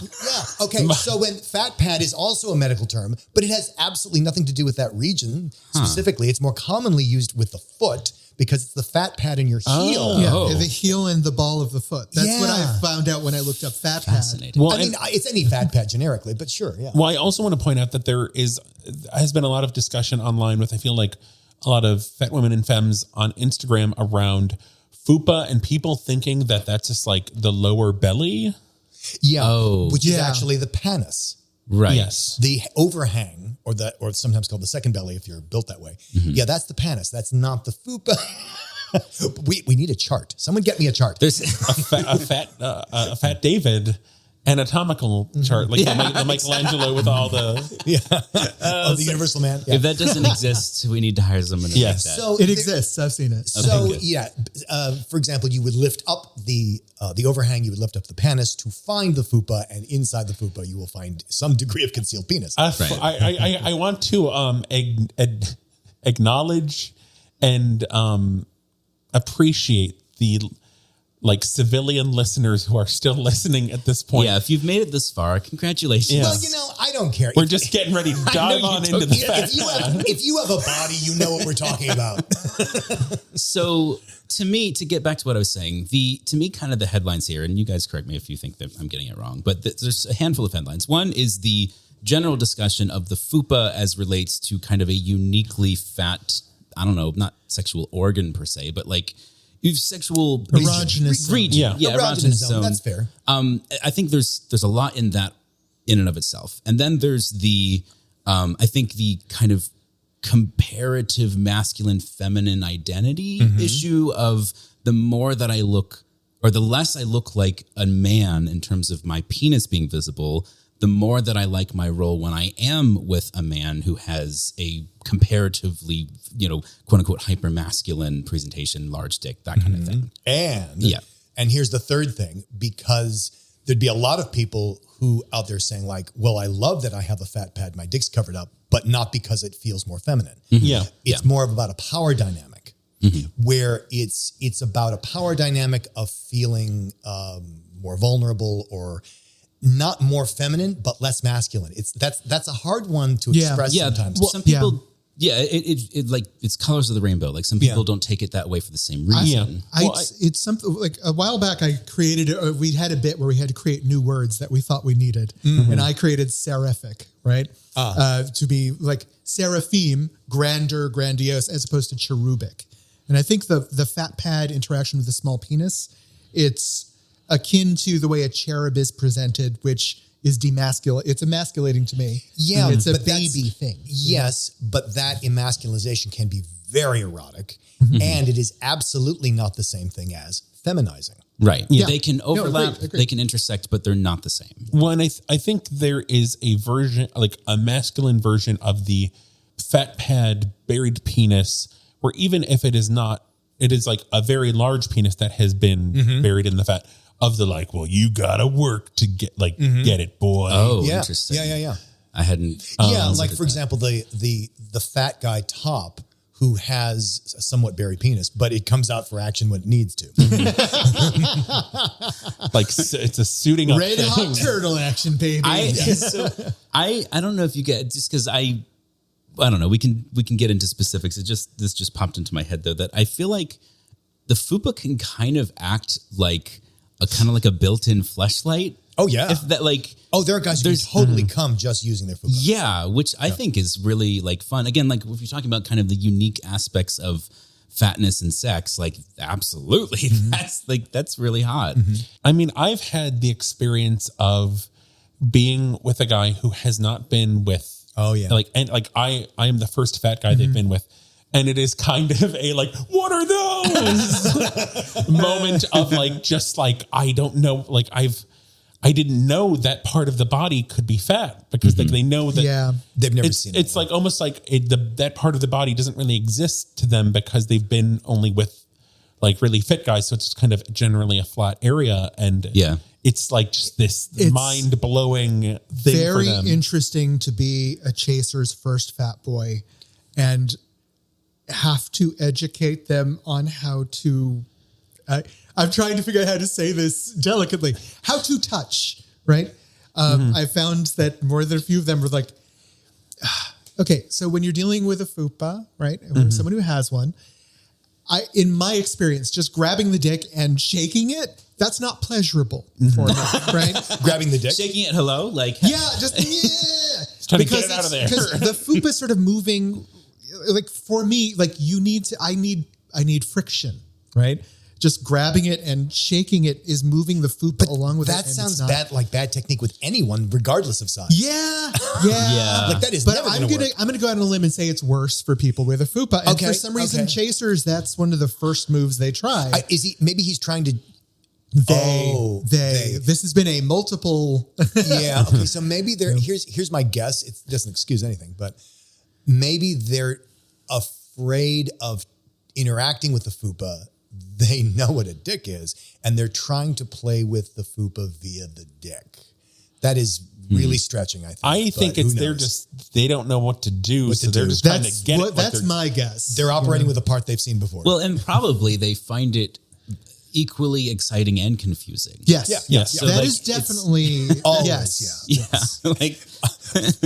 Okay. So when Fatpad is also a medical term, but it has absolutely nothing to do with that region specifically. It's more commonly used with the foot because it's the fat pad in your heel. Yeah, the heel and the ball of the foot. That's what I found out when I looked up fat pad. Well, I mean, it's any fat pad generically, but sure, yeah. Well, I also want to point out that there has been a lot of discussion online with, I feel like, a lot of fat women and femmes on Instagram around FUPA and people thinking that that's just like the lower belly. Yeah, which is actually the panis. Right. Yes. The overhang, or sometimes called the second belly if you're built that way. Yeah, that's the panis. That's not the FUPA. we need a chart. Someone get me a chart. There's a fat David anatomical chart, like the Michelangelo with all the the Universal Man. Yeah. If that doesn't exist, we need to hire someone to make that. So it exists. I've seen it. So for example, you would lift up the overhang. You would lift up the panis to find the FUPA, and inside the FUPA, you will find some degree of concealed penis. I want to acknowledge and appreciate the civilian listeners who are still listening at this point. Yeah, if you've made it this far, congratulations. Yes. Well, I don't care. We're just getting ready to dive on into the fact. If you have a body, you know what we're talking about. So to get back to what I was saying, to me, kind of the headlines here, and you guys correct me if you think that I'm getting it wrong, but there's a handful of headlines. One is the general discussion of the FUPA as relates to kind of a uniquely fat, I don't know, not sexual organ per se, but like you've sexual erogenous region. Yeah, erogenous zone. That's fair. I think there's a lot in that in and of itself. And then there's the I think the kind of comparative masculine feminine identity issue of the more that I look, or the less I look like a man in terms of my penis being visible, the more that I like my role when I am with a man who has a comparatively, quote unquote, hyper masculine presentation, large dick, that kind of thing. And here's the third thing, because there'd be a lot of people who out there saying like, well, I love that I have a fat pad, my dick's covered up, but not because it feels more feminine. It's more about a power dynamic where it's about a power dynamic of feeling more vulnerable or not more feminine, but less masculine. That's a hard one to express sometimes. Well, some people, it like it's colors of the rainbow. Like some people don't take it that way for the same reason. It's something like a while back. I created. We had a bit where we had to create new words that we thought we needed, and I created seraphic, right? To be like seraphim, grander, grandiose, as opposed to cherubic. And I think the fat pad interaction with the small penis, it's akin to the way a cherub is presented, which is demasculating. It's emasculating to me. Yeah, it's a baby thing. Yes, but that emasculization can be very erotic, and it is absolutely not the same thing as feminizing. Right. Yeah. They can overlap, agreed. they can intersect, but they're not the same. One, I think there is a version, like a masculine version of the fat pad buried penis, where even if it is not, it is like a very large penis that has been buried in the fat of the like, well, you gotta work to get get it, boy. Oh, Yeah. interesting. Yeah. I hadn't. Like for example, the fat guy top who has a somewhat buried penis, but it comes out for action when it needs to. Like it's a suiting up Red thing. hot turtle action, baby. I don't know if you get, just because I don't know. We can get into specifics. This just popped into my head though, that I feel like the fupa can kind of act like a built-in fleshlight. Oh yeah. If that like. Oh, there are guys who can totally come just using their fupa. Yeah, which I think is really like fun. Again, like if you're talking about kind of the unique aspects of fatness and sex, like absolutely, that's really hot. I mean, I've had the experience of being with a guy who has not been with. Oh yeah. I am the first fat guy they've been with. And it is kind of a like, what are those moment of like, just like, I don't know. Like I didn't know that part of the body could be fat because like they know that they've never seen it. It's like almost like that part of the body doesn't really exist to them because they've been only with like really fit guys. So it's just kind of generally a flat area. And it's like just this mind blowing thing very for them. interesting to be a chaser's first fat boy and have to educate them on how to, I'm trying to figure out how to say this delicately. How to touch, right? I found that more than a few of them were like, okay, so when you're dealing with a fupa, right? Someone who has one, in my experience, just grabbing the dick and shaking it, that's not pleasurable for me, right? Grabbing the dick? Shaking it hello? Like Just trying to get it out of there. Because the fupa is sort of moving, like for me, like I need friction, right? Just grabbing it and shaking it is moving the fupa along with it. That sounds bad technique with anyone, regardless of size. Yeah. Like that is But never I'm gonna go out on a limb and say it's worse for people with a fupa. And for some reason, chasers, that's one of the first moves they try. Maybe he's trying to. They. This has been a multiple. Yeah. Okay. So maybe here's my guess. It doesn't excuse anything, but maybe they're afraid of interacting with the fupa. They know what a dick is, and they're trying to play with the fupa via the dick. That is really stretching, I think. They don't know what to do, so they're just trying to get it. That's my guess. They're operating with a part they've seen before. Well, and probably they find it equally exciting and confusing. Yes. So that like, is definitely always, yes. Like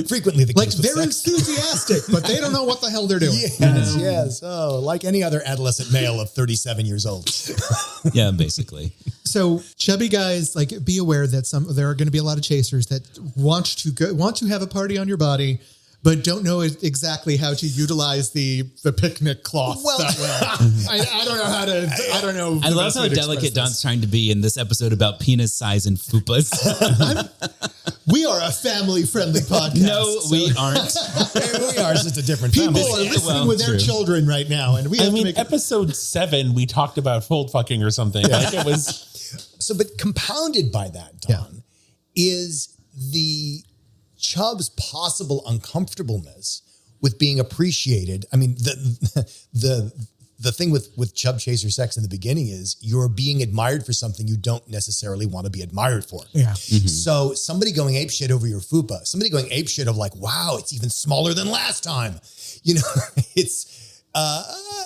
frequently the like case with they're sex. enthusiastic, but they don't know what the hell they're doing. Yes. Oh, like any other adolescent male of 37 years old. Yeah, basically. So chubby guys, like be aware that there are going to be a lot of chasers that want to have a party on your body, but don't know exactly how to utilize the picnic cloth that well. I don't know how to. I don't know. I love how delicate Don's trying to be in this episode about penis size and fupas. We are a family-friendly podcast. No, we aren't. We are. It's just a different People family. are listening with their children right now, and we have to make episode 7, we talked about fold fucking or something. Like it was. So, but compounded by that, Don, is the Chubb's possible uncomfortableness with being appreciated. I mean, the thing with Chubb chaser sex in the beginning is you're being admired for something you don't necessarily want to be admired for. Yeah. Mm-hmm. So somebody going apeshit over your fupa, somebody going apeshit of like, wow, it's even smaller than last time. You know,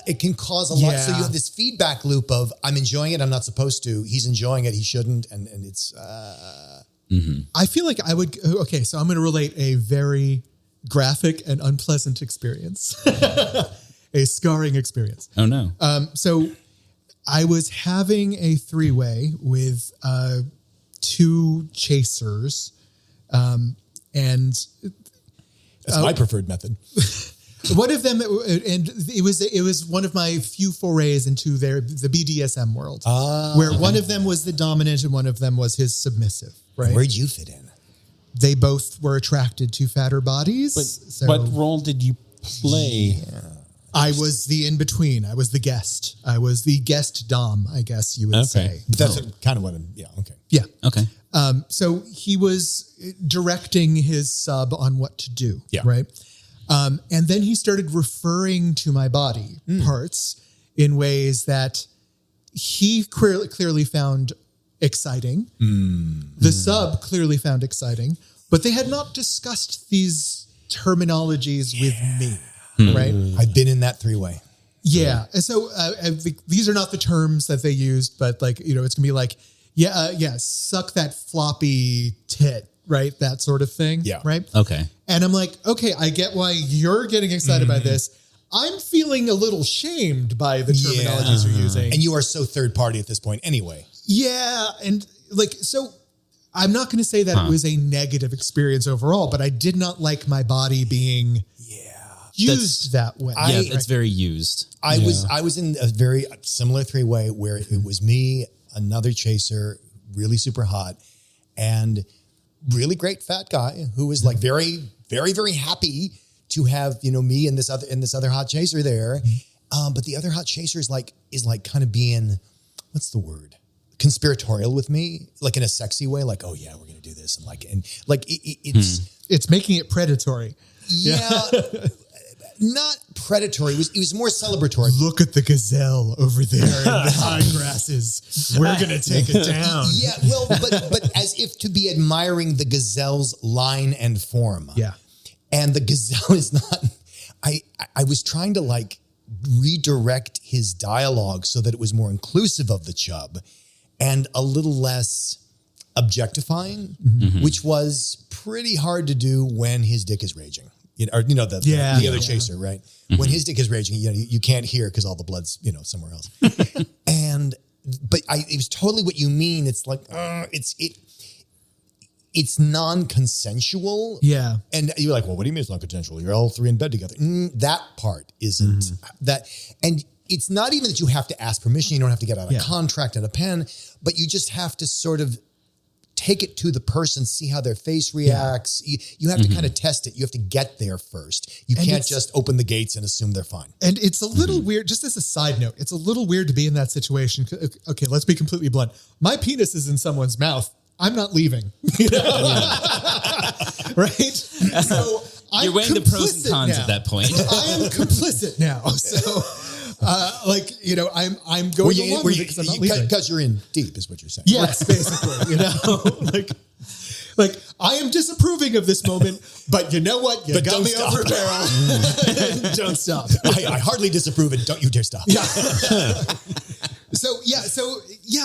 it can cause a lot. So you have this feedback loop of I'm enjoying it, I'm not supposed to. He's enjoying it, he shouldn't, and it's. I feel like I would. Okay, so I'm going to relate a very graphic and unpleasant experience, a scarring experience. Oh no! So I was having a 3-way with 2 chasers, and that's my preferred method. One of them, and it was one of my few forays into the BDSM world, where one of them was the dominant and one of them was his submissive. Right? Where'd you fit in? They both were attracted to fatter bodies. But what role did you play? I was the in-between. I was the guest. I was the guest dom, I guess you would say. But that's kind of what okay. Yeah. Okay. So he was directing his sub on what to do, right? And then he started referring to my body parts in ways that he clearly found exciting. The sub clearly found exciting, but they had not discussed these terminologies with me, right? I've been in that three-way. Yeah. And so I think these are not the terms that they used, but like, it's gonna be like, suck that floppy tit, right? That sort of thing. Yeah. Right. Okay. And I'm like, okay, I get why you're getting excited by this. I'm feeling a little shamed by the terminologies you're using. And you are so third party at this point anyway. Yeah. And like, so I'm not going to say that it was a negative experience overall, but I did not like my body being used that way. It's very used. I was in a very similar three-way where it was me, another chaser, really super hot, and really great fat guy who was like very, very, very happy to have, me and this other hot chaser there. But the other hot chaser is like kind of being, what's the word? Conspiratorial with me, like in a sexy way, like, oh yeah, we're going to do this. And it's making it predatory. Yeah. Not predatory. It was more celebratory. Look at the gazelle over there in the high grasses. We're going to take it down. Yeah, well, but as if to be admiring the gazelle's line and form. Yeah. And the gazelle is not, I was trying to like redirect his dialogue so that it was more inclusive of the chub and a little less objectifying, which was pretty hard to do when his dick is raging. The other chaser, right? When his dick is raging, you can't hear because all the blood's, somewhere else. But it was totally what you mean. It's like, it's non-consensual. Yeah. And you're like, well, what do you mean it's non-consensual? You're all three in bed together. That part isn't that. And it's not even that you have to ask permission. You don't have to get out a contract and a pen, but you just have to sort of take it to the person, see how their face reacts. You have to kind of test it. You have to get there first. You can't just open the gates and assume they're fine. And it's a little weird, just as a side note, it's a little weird to be in that situation. Okay, let's be completely blunt. My penis is in someone's mouth. I'm not leaving. Right? So you're weighing the pros and cons at that point. I am complicit now. So I'm going along with it because I'm not leaving. Because you're in deep is what you're saying. Yes, basically, like I am disapproving of this moment, but you know what? You got me over a barrel. Don't stop. I hardly disapprove it. Don't you dare stop. Yeah.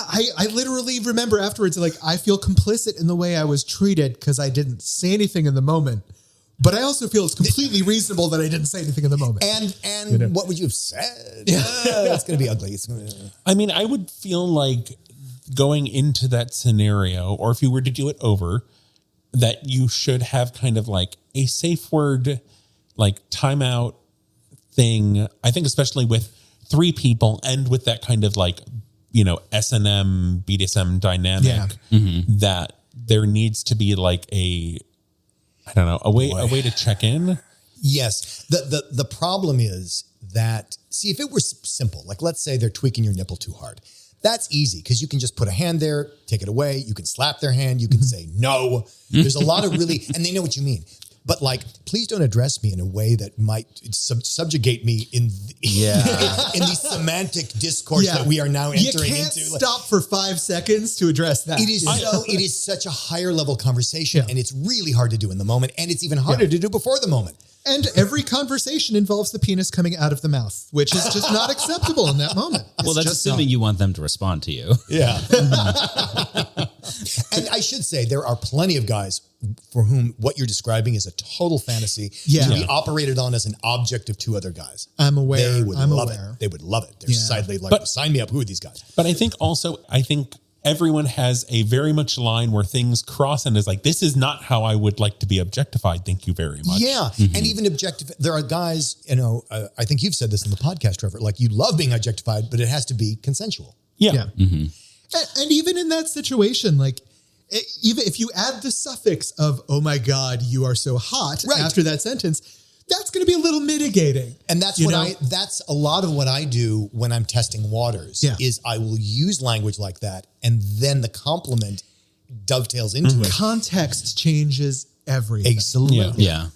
I literally remember afterwards, like, I feel complicit in the way I was treated because I didn't say anything in the moment. But I also feel it's completely reasonable that I didn't say anything in the moment. And what would you have said? It's going to be ugly. I mean, I would feel like going into that scenario, or if you were to do it over, that you should have kind of like a safe word, like timeout thing. I think especially with three people and with that kind of like, S&M, BDSM dynamic, that there needs to be like a way to check in. Yes. The problem is that, see, if it were simple, like let's say they're tweaking your nipple too hard, that's easy because you can just put a hand there, take it away. You can slap their hand. You can say no. There's a lot of really, and they know what you mean. But like, please don't address me in a way that might subjugate me in the semantic discourse that we are now entering you can't into. Stop for 5 seconds to address that. It is such a higher level conversation, and it's really hard to do in the moment, and it's even harder to do before the moment. And every conversation involves the penis coming out of the mouth, which is just not acceptable in that moment. Well, that's assuming you want them to respond to you. Yeah. And I should say, there are plenty of guys for whom what you're describing is a total fantasy to be operated on as an object of two other guys. I'm aware. They would love it. They would love it. They're sidely like, sign me up. Who are these guys? But I think everyone has a very much line where things cross and is like, this is not how I would like to be objectified. Thank you very much. Yeah. And even there are guys, I think you've said this in the podcast, Trevor, like you love being objectified, but it has to be consensual. Yeah. And even in that situation, like, even if you add the suffix of, oh my God, you are so hot after that sentence, that's going to be a little mitigating. And that's that's a lot of what I do when I'm testing waters is I will use language like that. And then the compliment dovetails into it. Context changes everything. Absolutely. Yeah.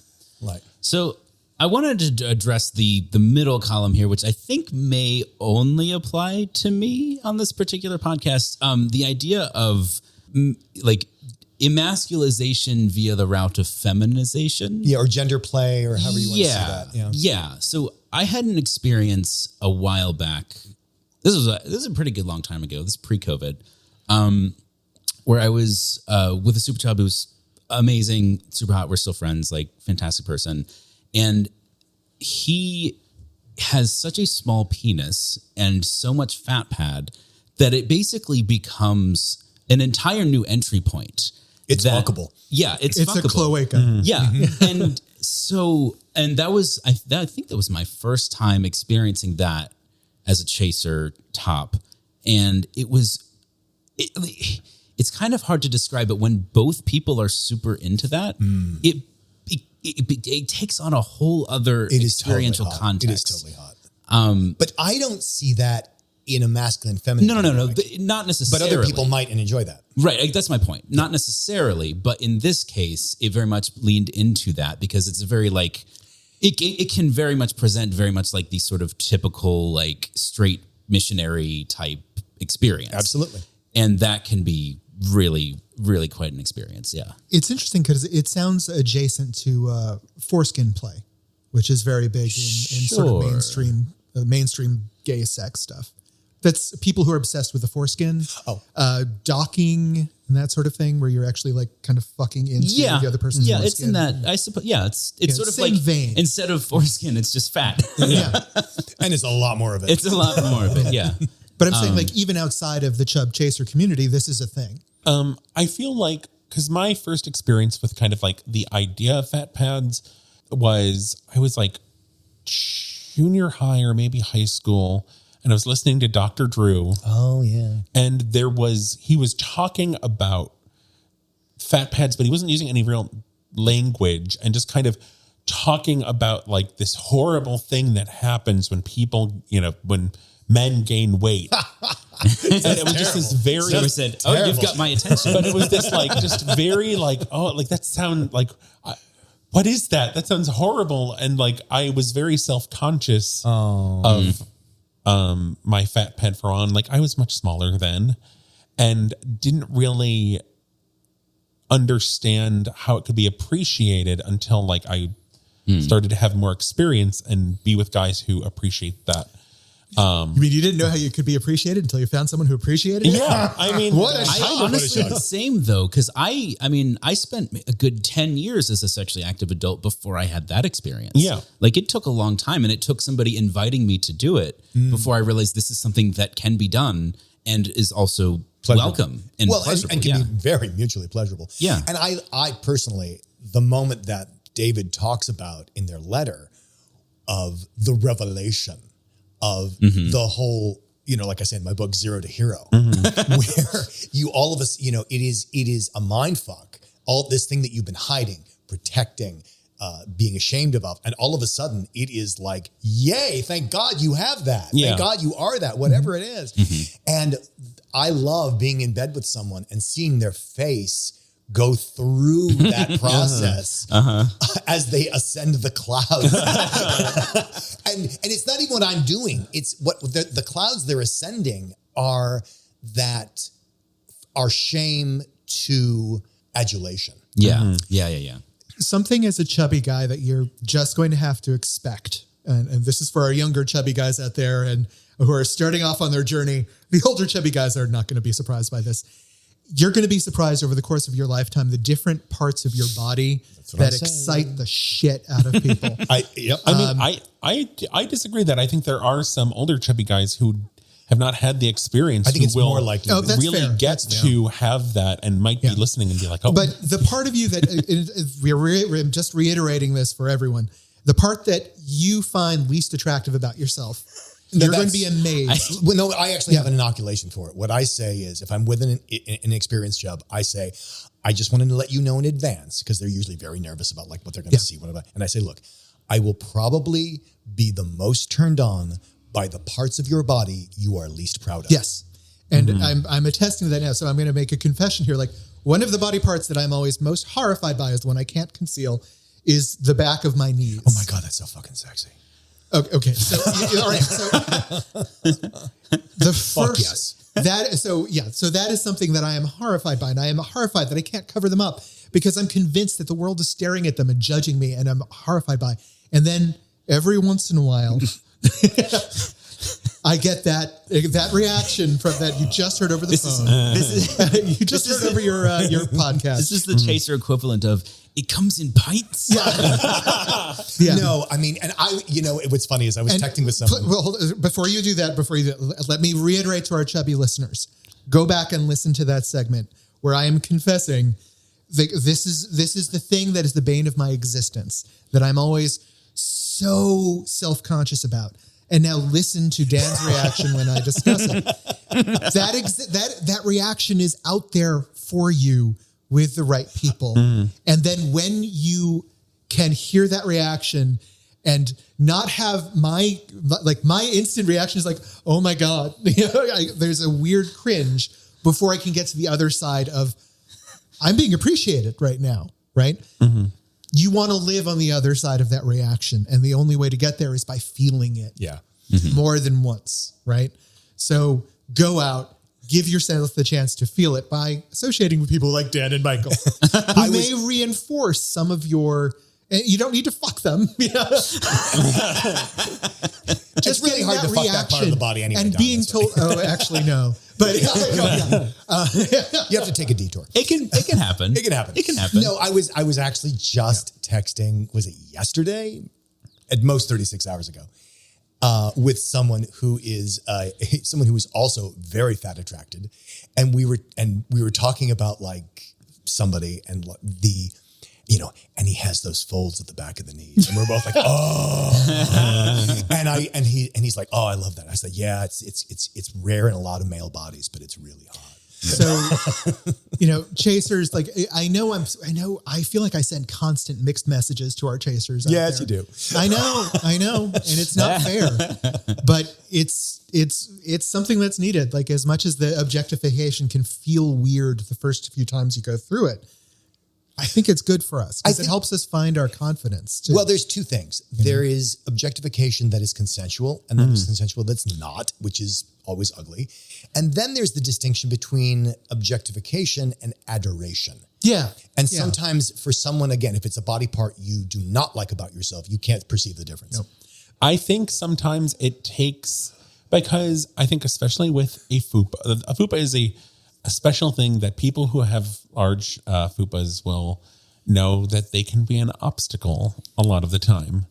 Like, So I wanted to address the middle column here, which I think may only apply to me on this particular podcast. The idea of like emasculization via the route of feminization. Yeah, or gender play, or however you want to say that. Yeah. So I had an experience a while back. This is a pretty good long time ago. This is pre-COVID, where I was with a super child who was amazing, super hot. We're still friends, like fantastic person. And he has such a small penis and so much fat pad that it basically becomes an entire new entry point. It's fuckable. Yeah, it's fuckable. A cloaca. Yeah. And so, and that was, I think that was my first time experiencing that as a chaser top. And it's kind of hard to describe, but when both people are super into that, it takes on a whole other experiential context. It is totally hot. But I don't see that in a masculine, feminine. No, not necessarily. But other people might enjoy that. Right. Like, that's my point. Not necessarily, but in this case, it very much leaned into that because it's a very like, it can very much present very much like the sort of typical like straight missionary type experience. Absolutely. And that can be really, really quite an experience. Yeah. It's interesting because it sounds adjacent to foreskin play, which is very big in sort of mainstream gay sex stuff. That's people who are obsessed with the foreskin. Docking and that sort of thing, where you're actually like kind of fucking into the other person's foreskin. It's in that. I suppose. Yeah, it's sort of same like vein. Instead of foreskin, it's just fat. And it's a lot more of it. It's a lot more of it. Yeah. But I'm saying, like, even outside of the chub chaser community, this is a thing. I feel like, because my first experience with kind of like the idea of fat pads was, I was like junior high or maybe high school, and I was listening to Dr. Drew. Oh, yeah. And he was talking about fat pads, but he wasn't using any real language, and just kind of talking about like this horrible thing that happens when people, when men gain weight. And it was just this very... Never said, you've got my attention. But it was this like, just very like, that sound like... what is that? That sounds horrible. And like, I was very self-conscious of my fat pad for on. Like, I was much smaller then and didn't really understand how it could be appreciated until like I started to have more experience and be with guys who appreciate that. You mean you didn't know how you could be appreciated until you found someone who appreciated it? Yeah. I mean, I honestly the same though, because I spent a good 10 years as a sexually active adult before I had that experience. Yeah. Like, it took a long time, and it took somebody inviting me to do it before I realized this is something that can be done and is also welcome and pleasurable. And can be very mutually pleasurable. Yeah. And I personally, the moment that David talks about in their letter of the revelation of the whole, like I said in my book, Zero to Hero, where you all of us, it is a mind fuck. All this thing that you've been hiding, protecting, being ashamed of, and all of a sudden it is like, yay, thank God you have that. Yeah. Thank God you are that, whatever it is. And I love being in bed with someone and seeing their face go through that process as they ascend the clouds. and it's not even what I'm doing. It's what the clouds they're ascending are shame to adulation. Yeah. Yeah. Something as a chubby guy that you're just going to have to expect. And this is for our younger chubby guys out there and who are starting off on their journey. The older chubby guys are not going to be surprised by this. You're going to be surprised over the course of your lifetime, the different parts of your body that excite the shit out of people. I disagree that I think there are some older chubby guys who have not had the experience. I think it's more likely really fair. get to have that and might be listening and be like, oh. But the part of you that we're just reiterating this for everyone, the part that you find least attractive about yourself, you're going to be amazed. I actually have an inoculation for it. What I say is, if I'm with an experienced chub, I say, I just wanted to let you know in advance, because they're usually very nervous about like what they're going to see. And I say, look, I will probably be the most turned on by the parts of your body you are least proud of. Yes. And I'm attesting to that now. So I'm going to make a confession here. Like, one of the body parts that I'm always most horrified by is the one I can't conceal is the back of my knees. Oh my God, that's so fucking sexy. Okay. So, all right. So the first, yes. So that is something that I am horrified by. And I am horrified that I can't cover them up because I'm convinced that the world is staring at them and judging me, and I'm horrified by. And then every once in a while, I get that reaction from that you just heard over the phone. You just heard over your podcast. This is the Chaser equivalent of it comes in pints. Yeah. No, I mean, and what's funny is I was texting with someone. Well, before you do that, let me reiterate to our chubby listeners: go back and listen to that segment where I am confessing that this is the thing that is the bane of my existence, that I'm always so self-conscious about. And now listen to Dan's reaction when I discuss it. That reaction is out there for you with the right people. And then when you can hear that reaction and not have my instant reaction is like, oh my God, there's a weird cringe before I can get to the other side of I'm being appreciated right now, right? Mm-hmm. You want to live on the other side of that reaction. And the only way to get there is by feeling it. Yeah. More than once, right? So go out, give yourself the chance to feel it by associating with people like Dan and Michael, who may reinforce some of your. You don't need to fuck them. It's really hard to fuck that part of the body anyway. And being told, actually, no. But you have to take a detour. It can happen. It can happen. No, I was actually just texting. Was it yesterday? At most 36 hours ago. With someone who is also very fat attracted, and we were talking about like somebody and and he has those folds at the back of the knees, and we're both like, oh, and he's like, oh, I love that. I said, yeah, it's rare in a lot of male bodies, but it's really hot. So, chasers, like, I feel like I send constant mixed messages to our chasers. Yes, you do. I know. And it's not fair, but it's something that's needed. Like, as much as the objectification can feel weird the first few times you go through it, I think it's good for us because it helps us find our confidence too. Well, there's two things. Mm-hmm. There is objectification that is consensual, and then there's consensual that's not, which is always ugly. And then there's the distinction between objectification and adoration. Yeah. And sometimes for someone, again, if it's a body part you do not like about yourself, you can't perceive the difference. Nope. I think sometimes it takes, because I think especially with a fupa is a special thing that people who have large fupas will know that they can be an obstacle a lot of the time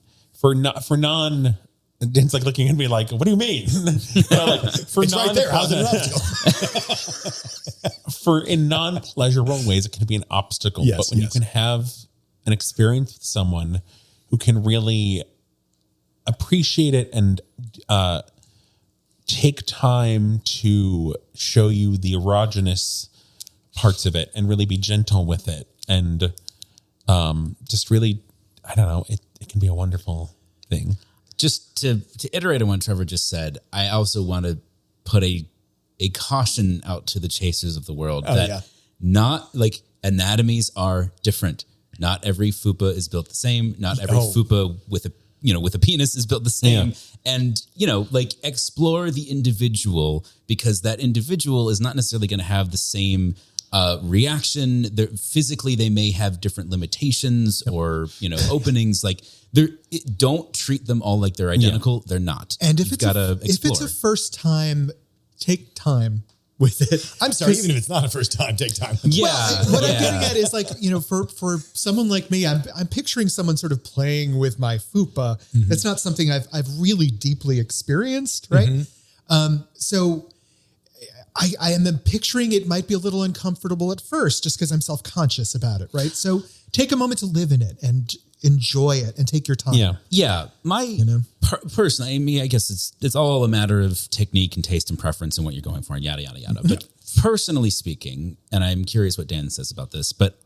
it's like looking at me like, what do you mean? Like, for it's right there. How's it an obstacle? For in non-pleasurable ways, it can be an obstacle. Yes, but when you can have an experience with someone who can really appreciate it and take time to show you the erogenous parts of it and really be gentle with it and just really, I don't know, it can be a wonderful thing. Just to iterate on what Trevor just said, I also want to put a caution out to the chasers of the world not like anatomies are different. Not every fupa is built the same. Not every fupa with a penis is built the same. Yeah. And, like explore the individual, because that individual is not necessarily going to have the same reaction. Physically, they may have different limitations or, openings. Like, don't treat them all like they're identical. Yeah. They're not. And if it's a first time, take time with it. I'm sorry, even if it's not a first time, take time. What I'm getting at is like, for someone like me, I'm picturing someone sort of playing with my fupa. Mm-hmm. That's not something I've really deeply experienced, right? Mm-hmm. So I am picturing it might be a little uncomfortable at first just because I'm self-conscious about it, right? So take a moment to live in it and enjoy it and take your time. Yeah. Personally, I mean, I guess it's all a matter of technique and taste and preference and what you're going for and yada, yada, yada. But personally speaking, and I'm curious what Dan says about this, but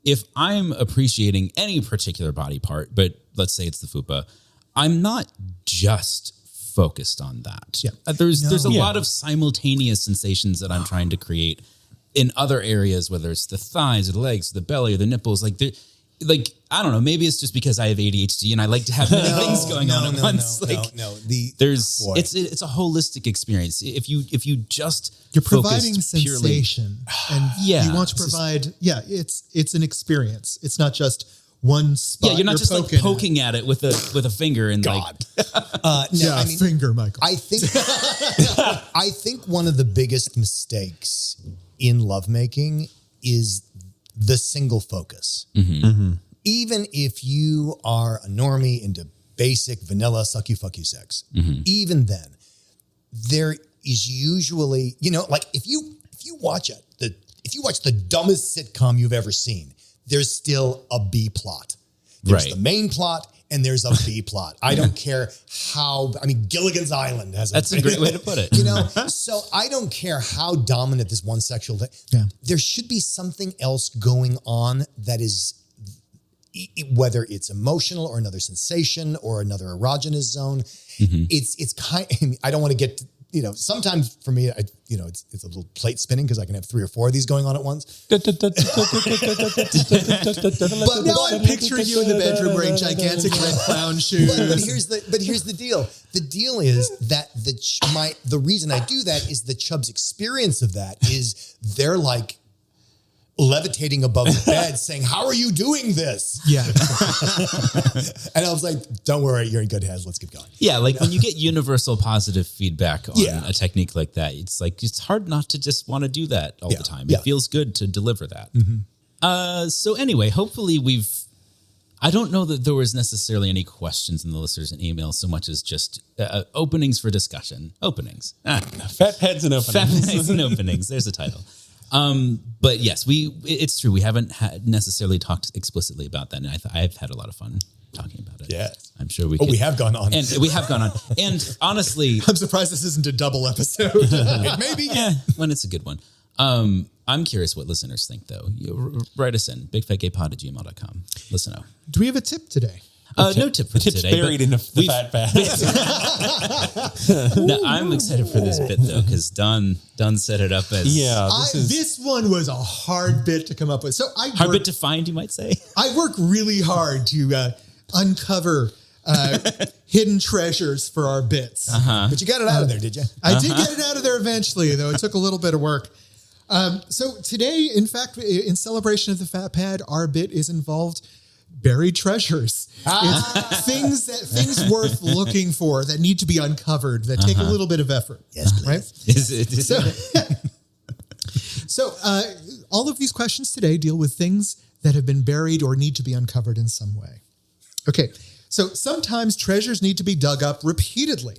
if I'm appreciating any particular body part, but let's say it's the fupa, I'm not just focused on that. Yeah. There's a lot of simultaneous sensations that I'm trying to create in other areas, whether it's the thighs or the legs, or the belly or the nipples. Like I don't know, maybe it's just because I have ADHD and I like to have many things going on at once. It's a holistic experience. If you just you're providing purely, sensation, and you want to provide. It's an experience. It's not just one spot. Yeah, you're not just like poking at it with a finger and finger, Michael. I think one of the biggest mistakes in lovemaking is the single focus. Mm-hmm. Mm-hmm. Even if you are a normie into basic vanilla suck you, fuck you sex, even then, there is usually, like if you watch the dumbest sitcom you've ever seen, there's still a B plot. There's the main plot and there's a B plot. I don't care Gilligan's Island has That's a great way to put it. So I don't care how dominant this one sexual thing. Yeah. There should be something else going on that is, whether it's emotional or another sensation or another erogenous zone. Mm-hmm. It's kind. I don't want to get. Sometimes for me, it's a little plate spinning because I can have 3 or 4 of these going on at once. But now I'm picturing you in the bedroom wearing gigantic red clown shoes. But here's the deal. The deal is that the reason I do that is the Chubb's experience of that is they're like levitating above the bed saying, how are you doing this? Yeah. And I was like, don't worry, you're in good hands. Let's keep going. Yeah. Like when you get universal positive feedback on a technique like that, it's hard not to just want to do that all the time. It feels good to deliver that. Mm-hmm. So anyway, hopefully I don't know that there was necessarily any questions in the listeners and emails so much as just openings for discussion. Openings. Fatpads and openings. Fatpads and openings. There's a title. But yes, it's true. We haven't necessarily talked explicitly about that. And I've had a lot of fun talking about it. Yes. I'm sure we have gone on. And we have gone on. And honestly, I'm surprised this isn't a double episode. It may be. Yeah, when it's a good one. I'm curious what listeners think, though. Write us in, bigfatgaypod@gmail.com. Listen out. Do we have a tip today? No tip for tip's today. Buried in the Fatpads. No, I'm excited for this bit though because Don set it up as this one was a hard bit to come up with. So hard bit to find, you might say. I work really hard to uncover hidden treasures for our bits. But you got it out of there, did you? I did get it out of there eventually, though it took a little bit of work. So today, in fact, in celebration of the Fatpad, our bit is involved buried treasures. It's things worth looking for that need to be uncovered, that take a little bit of effort. Yes, please. Right? So all of these questions today deal with things that have been buried or need to be uncovered in some way. Okay, so sometimes treasures need to be dug up repeatedly.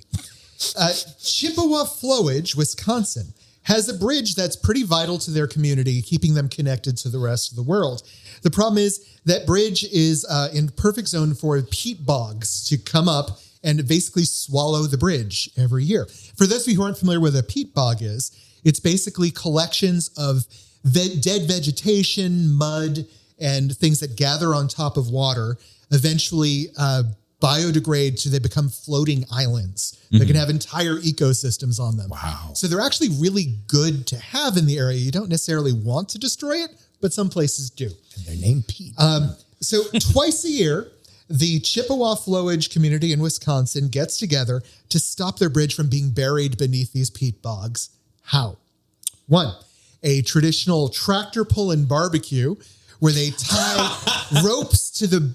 Chippewa Flowage, Wisconsin, has a bridge that's pretty vital to their community, keeping them connected to the rest of the world. The problem is that bridge is in perfect zone for peat bogs to come up and basically swallow the bridge every year. For those of you who aren't familiar with what a peat bog is, it's basically collections of dead vegetation, mud, and things that gather on top of water, eventually biodegrade so they become floating islands that can have entire ecosystems on them. Wow. So they're actually really good to have in the area. You don't necessarily want to destroy it, but some places do. And they're named Pete. So twice a year, the Chippewa Flowage community in Wisconsin gets together to stop their bridge from being buried beneath these peat bogs. How? 1, a traditional tractor pull and barbecue where they tie ropes to the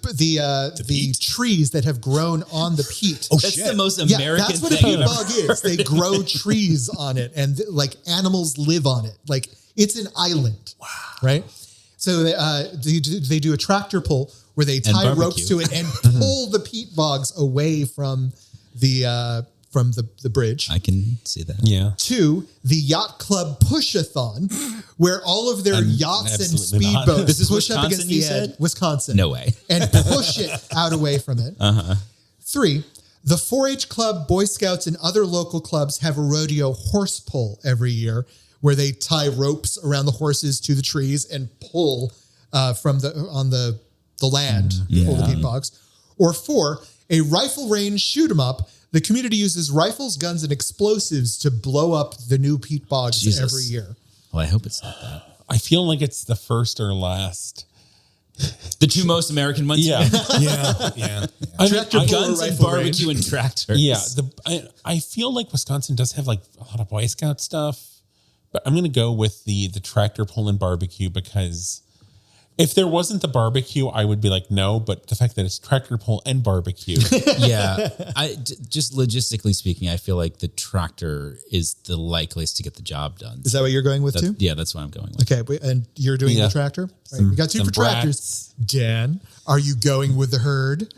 trees that have grown on the peat. That's the most American that's what thing a peat bog is. They grow trees on it and animals live on it. Like it's an island. Wow. Right? So they do a tractor pull where they tie ropes to it and pull the peat bogs away from the bridge. I can see that. Yeah. 2, the yacht club push-a-thon, where all of their yachts and speedboats This is push up Wisconsin, against the you edge. said? Wisconsin. No way. And push it out away from it. 3, the 4-H Club, Boy Scouts, and other local clubs have a rodeo horse pull every year where they tie ropes around the horses to the trees and pull from the land full of peat bogs. Or 4, a rifle range shoot 'em up. The community uses rifles, guns, and explosives to blow up the new peat bogs every year. Well, I hope it's not that. I feel like it's the first or last. The 2 most American ones? Yeah. Yeah. Tractor, guns, and barbecue and tractors. Yeah. I feel like Wisconsin does have like a lot of Boy Scout stuff, but I'm going to go with the tractor pull and barbecue because if there wasn't the barbecue, I would be like, no, but the fact that it's tractor pull and barbecue. Yeah. Just logistically speaking, I feel like the tractor is the likeliest to get the job done. Is that what you're going with too? Yeah, that's what I'm going with. Okay, and you're doing the tractor? Right, we got 2 for tractors. Dan, are you going with the herd?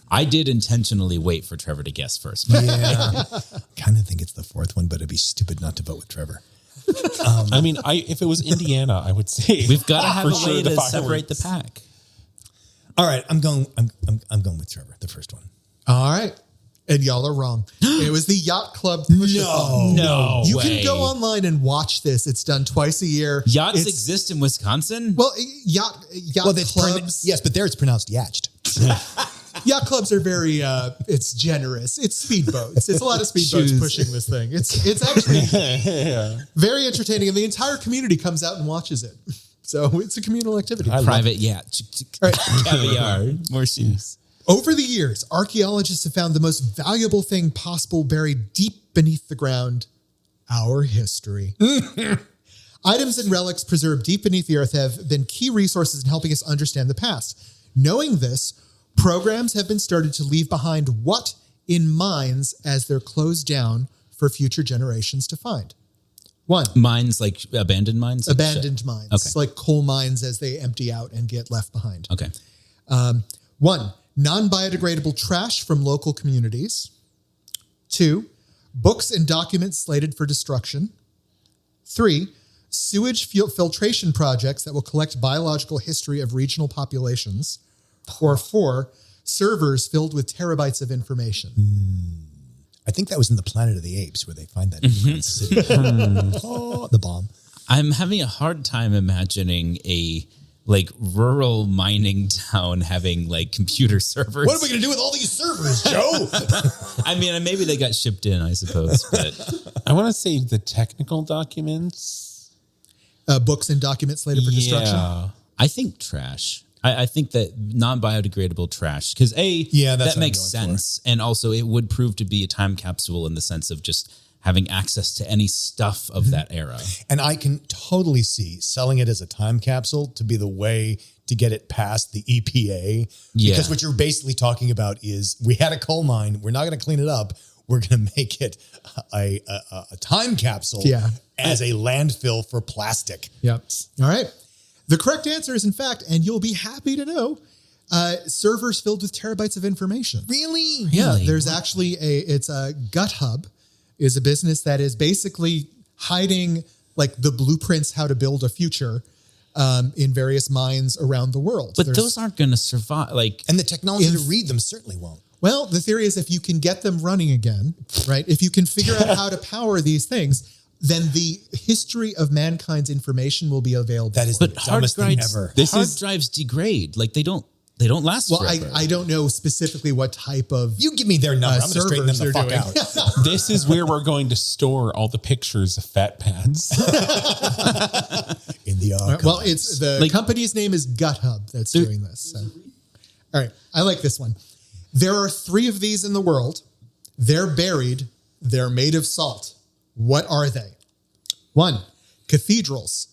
I did intentionally wait for Trevor to guess first. Yeah. Kind of think it's the 4th one, but it'd be stupid not to vote with Trevor. I mean, if it was Indiana, I would say we've got to have a way to separate the pack. All right, I'm going with Trevor, the first one. All right. And y'all are wrong. It was the Yacht Club push-a-thon. No You way. can go online and watch this. It's done twice a year. Yachts exist in Wisconsin? Well, yacht clubs. Yes, but there it's pronounced yacht. Yacht clubs are very, it's generous. It's speedboats. It's a lot of speedboats pushing this thing. It's actually very entertaining, and the entire community comes out and watches it. So it's a communal activity. Private yacht. Right. Caviar. More shoes. Over the years, archaeologists have found the most valuable thing possible buried deep beneath the ground, our history. Items and relics preserved deep beneath the earth have been key resources in helping us understand the past. Knowing this, programs have been started to leave behind what in mines as they're closed down for future generations to find. 1. Mines, like abandoned mines? Abandoned mines. Okay. Like coal mines as they empty out and get left behind. Okay. 1. Non-biodegradable trash from local communities. 2. Books and documents slated for destruction. 3. Sewage filtration projects that will collect biological history of regional populations. Or 4. Servers filled with terabytes of information. I think that was in the Planet of the Apes where they find that city. The bomb. I'm having a hard time imagining a rural mining town having computer servers. What are we going to do with all these servers, Joe? I mean, maybe they got shipped in, I suppose. But I want to say the technical documents. Books and documents slated for destruction. I think trash. I think that non-biodegradable trash, because that makes sense. And also it would prove to be a time capsule in the sense of just having access to any stuff of that era. And I can totally see selling it as a time capsule to be the way to get it past the EPA. Yeah. Because what you're basically talking about is we had a coal mine. We're not going to clean it up. We're going to make it a time capsule as a landfill for plastic. Yep. All right. The correct answer is, in fact, and you'll be happy to know, servers filled with terabytes of information. Really? Yeah. There's actually it's a Gut Hub is a business that is basically hiding the blueprints how to build a future in various mines around the world. But those aren't going to survive. And the technology to read them certainly won't. Well, the theory is if you can get them running again, right? If you can figure out how to power these things, then the history of mankind's information will be available. That is the dumbest thing ever. Hard drives degrade. They don't last forever. I don't know specifically what type of You give me their number. I'm going to straighten them the fuck out. This is where we're going to store all the pictures of Fatpads. In the archives. Well, it's the company's name is Gut Hub that's doing this. So. All right. I like this one. There are 3 of these in the world. They're buried. They're made of salt. What are they? 1, cathedrals.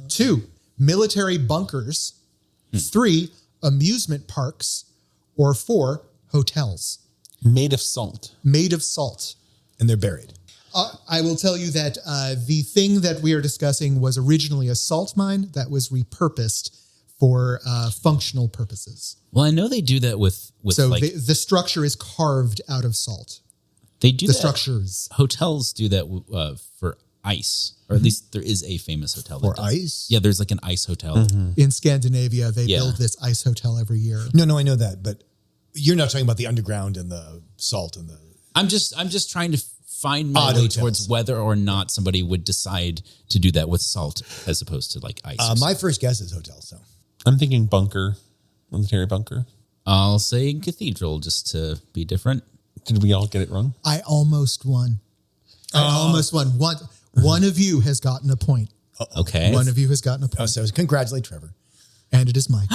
2, military bunkers. 3, amusement parks. Or 4, hotels. Made of salt. Made of salt. And they're buried. I will tell you that the thing that we are discussing was originally a salt mine that was repurposed for functional purposes. Well, I know they do that with so the structure is carved out of salt. They do the that. Structures. Hotels do that for ice, or at least there is a famous hotel for ice. Yeah, there's an ice hotel in Scandinavia. They build this ice hotel every year. No, I know that, but you're not talking about the underground and the salt and the. I'm just trying to find my way towards whether or not somebody would decide to do that with salt as opposed to like ice. My first guess is hotel. So I'm thinking bunker, military bunker. I'll say cathedral just to be different. Did we all get it wrong? I almost won. One of you has gotten a point. Okay. One of you has gotten a point. Oh, so congratulate Trevor. And it is Mike.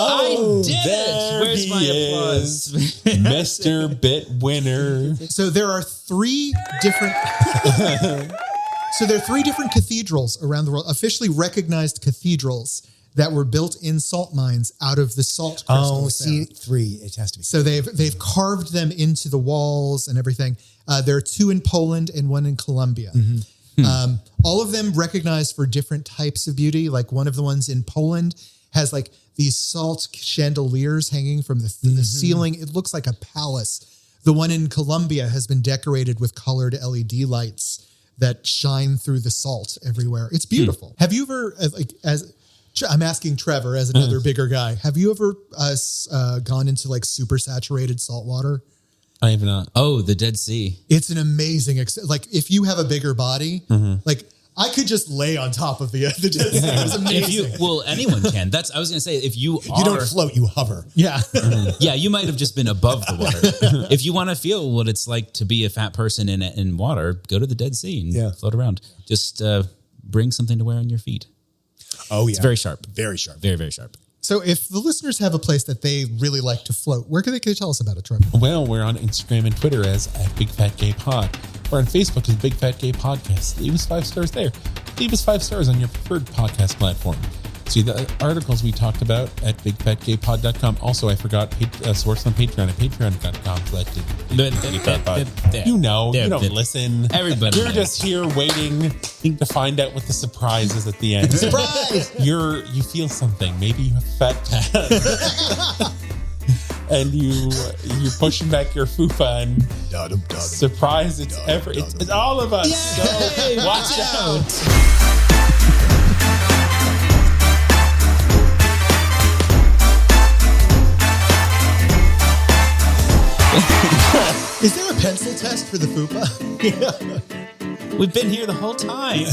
I did it! Where's my applause? Mr. Bit Winner. So there are three different cathedrals around the world, officially recognized cathedrals that were built in salt mines out of the salt crystals. Oh, see, 3. It has to be. So they've carved them into the walls and everything. There are 2 in Poland and 1 in Colombia. All of them recognized for different types of beauty. Like one of the ones in Poland has like these salt chandeliers hanging from the ceiling. It looks like a palace. The one in Colombia has been decorated with colored LED lights that shine through the salt everywhere. It's beautiful. Have you ever, I'm asking Trevor as another bigger guy, have you ever gone into like super saturated salt water? I have not. Oh, the Dead Sea. It's an amazing, like if you have a bigger body, like I could just lay on top of the Dead Sea. It was amazing. Anyone can. I was going to say, if you don't float, you hover. Yeah. Yeah, you might have just been above the water. If you want to feel what it's like to be a fat person in water, go to the Dead Sea and float around. Just bring something to wear on your feet. Oh, yeah. It's very sharp. Very sharp. Very, very sharp. So if the listeners have a place that they really like to float, where can they tell us about it, Trevor? Well, we're on Instagram and Twitter as @BigFatGayPod. We're on Facebook as Big Fat Gay Podcast. Leave us 5 stars there. Leave us 5 stars on your preferred podcast platform. See the articles we talked about at bigfatgaypod.com. Also, I forgot source on Patreon at patreon.com/bigfatgaypod. You know, you don't listen. Everybody. You're just here waiting to find out what the surprise is at the end. Surprise! You feel something. Maybe you have fat cat. And you're pushing back your fupa and surprise, it's all of us. Yay! So watch out. Is there a pencil test for the fupa? We've been here the whole time.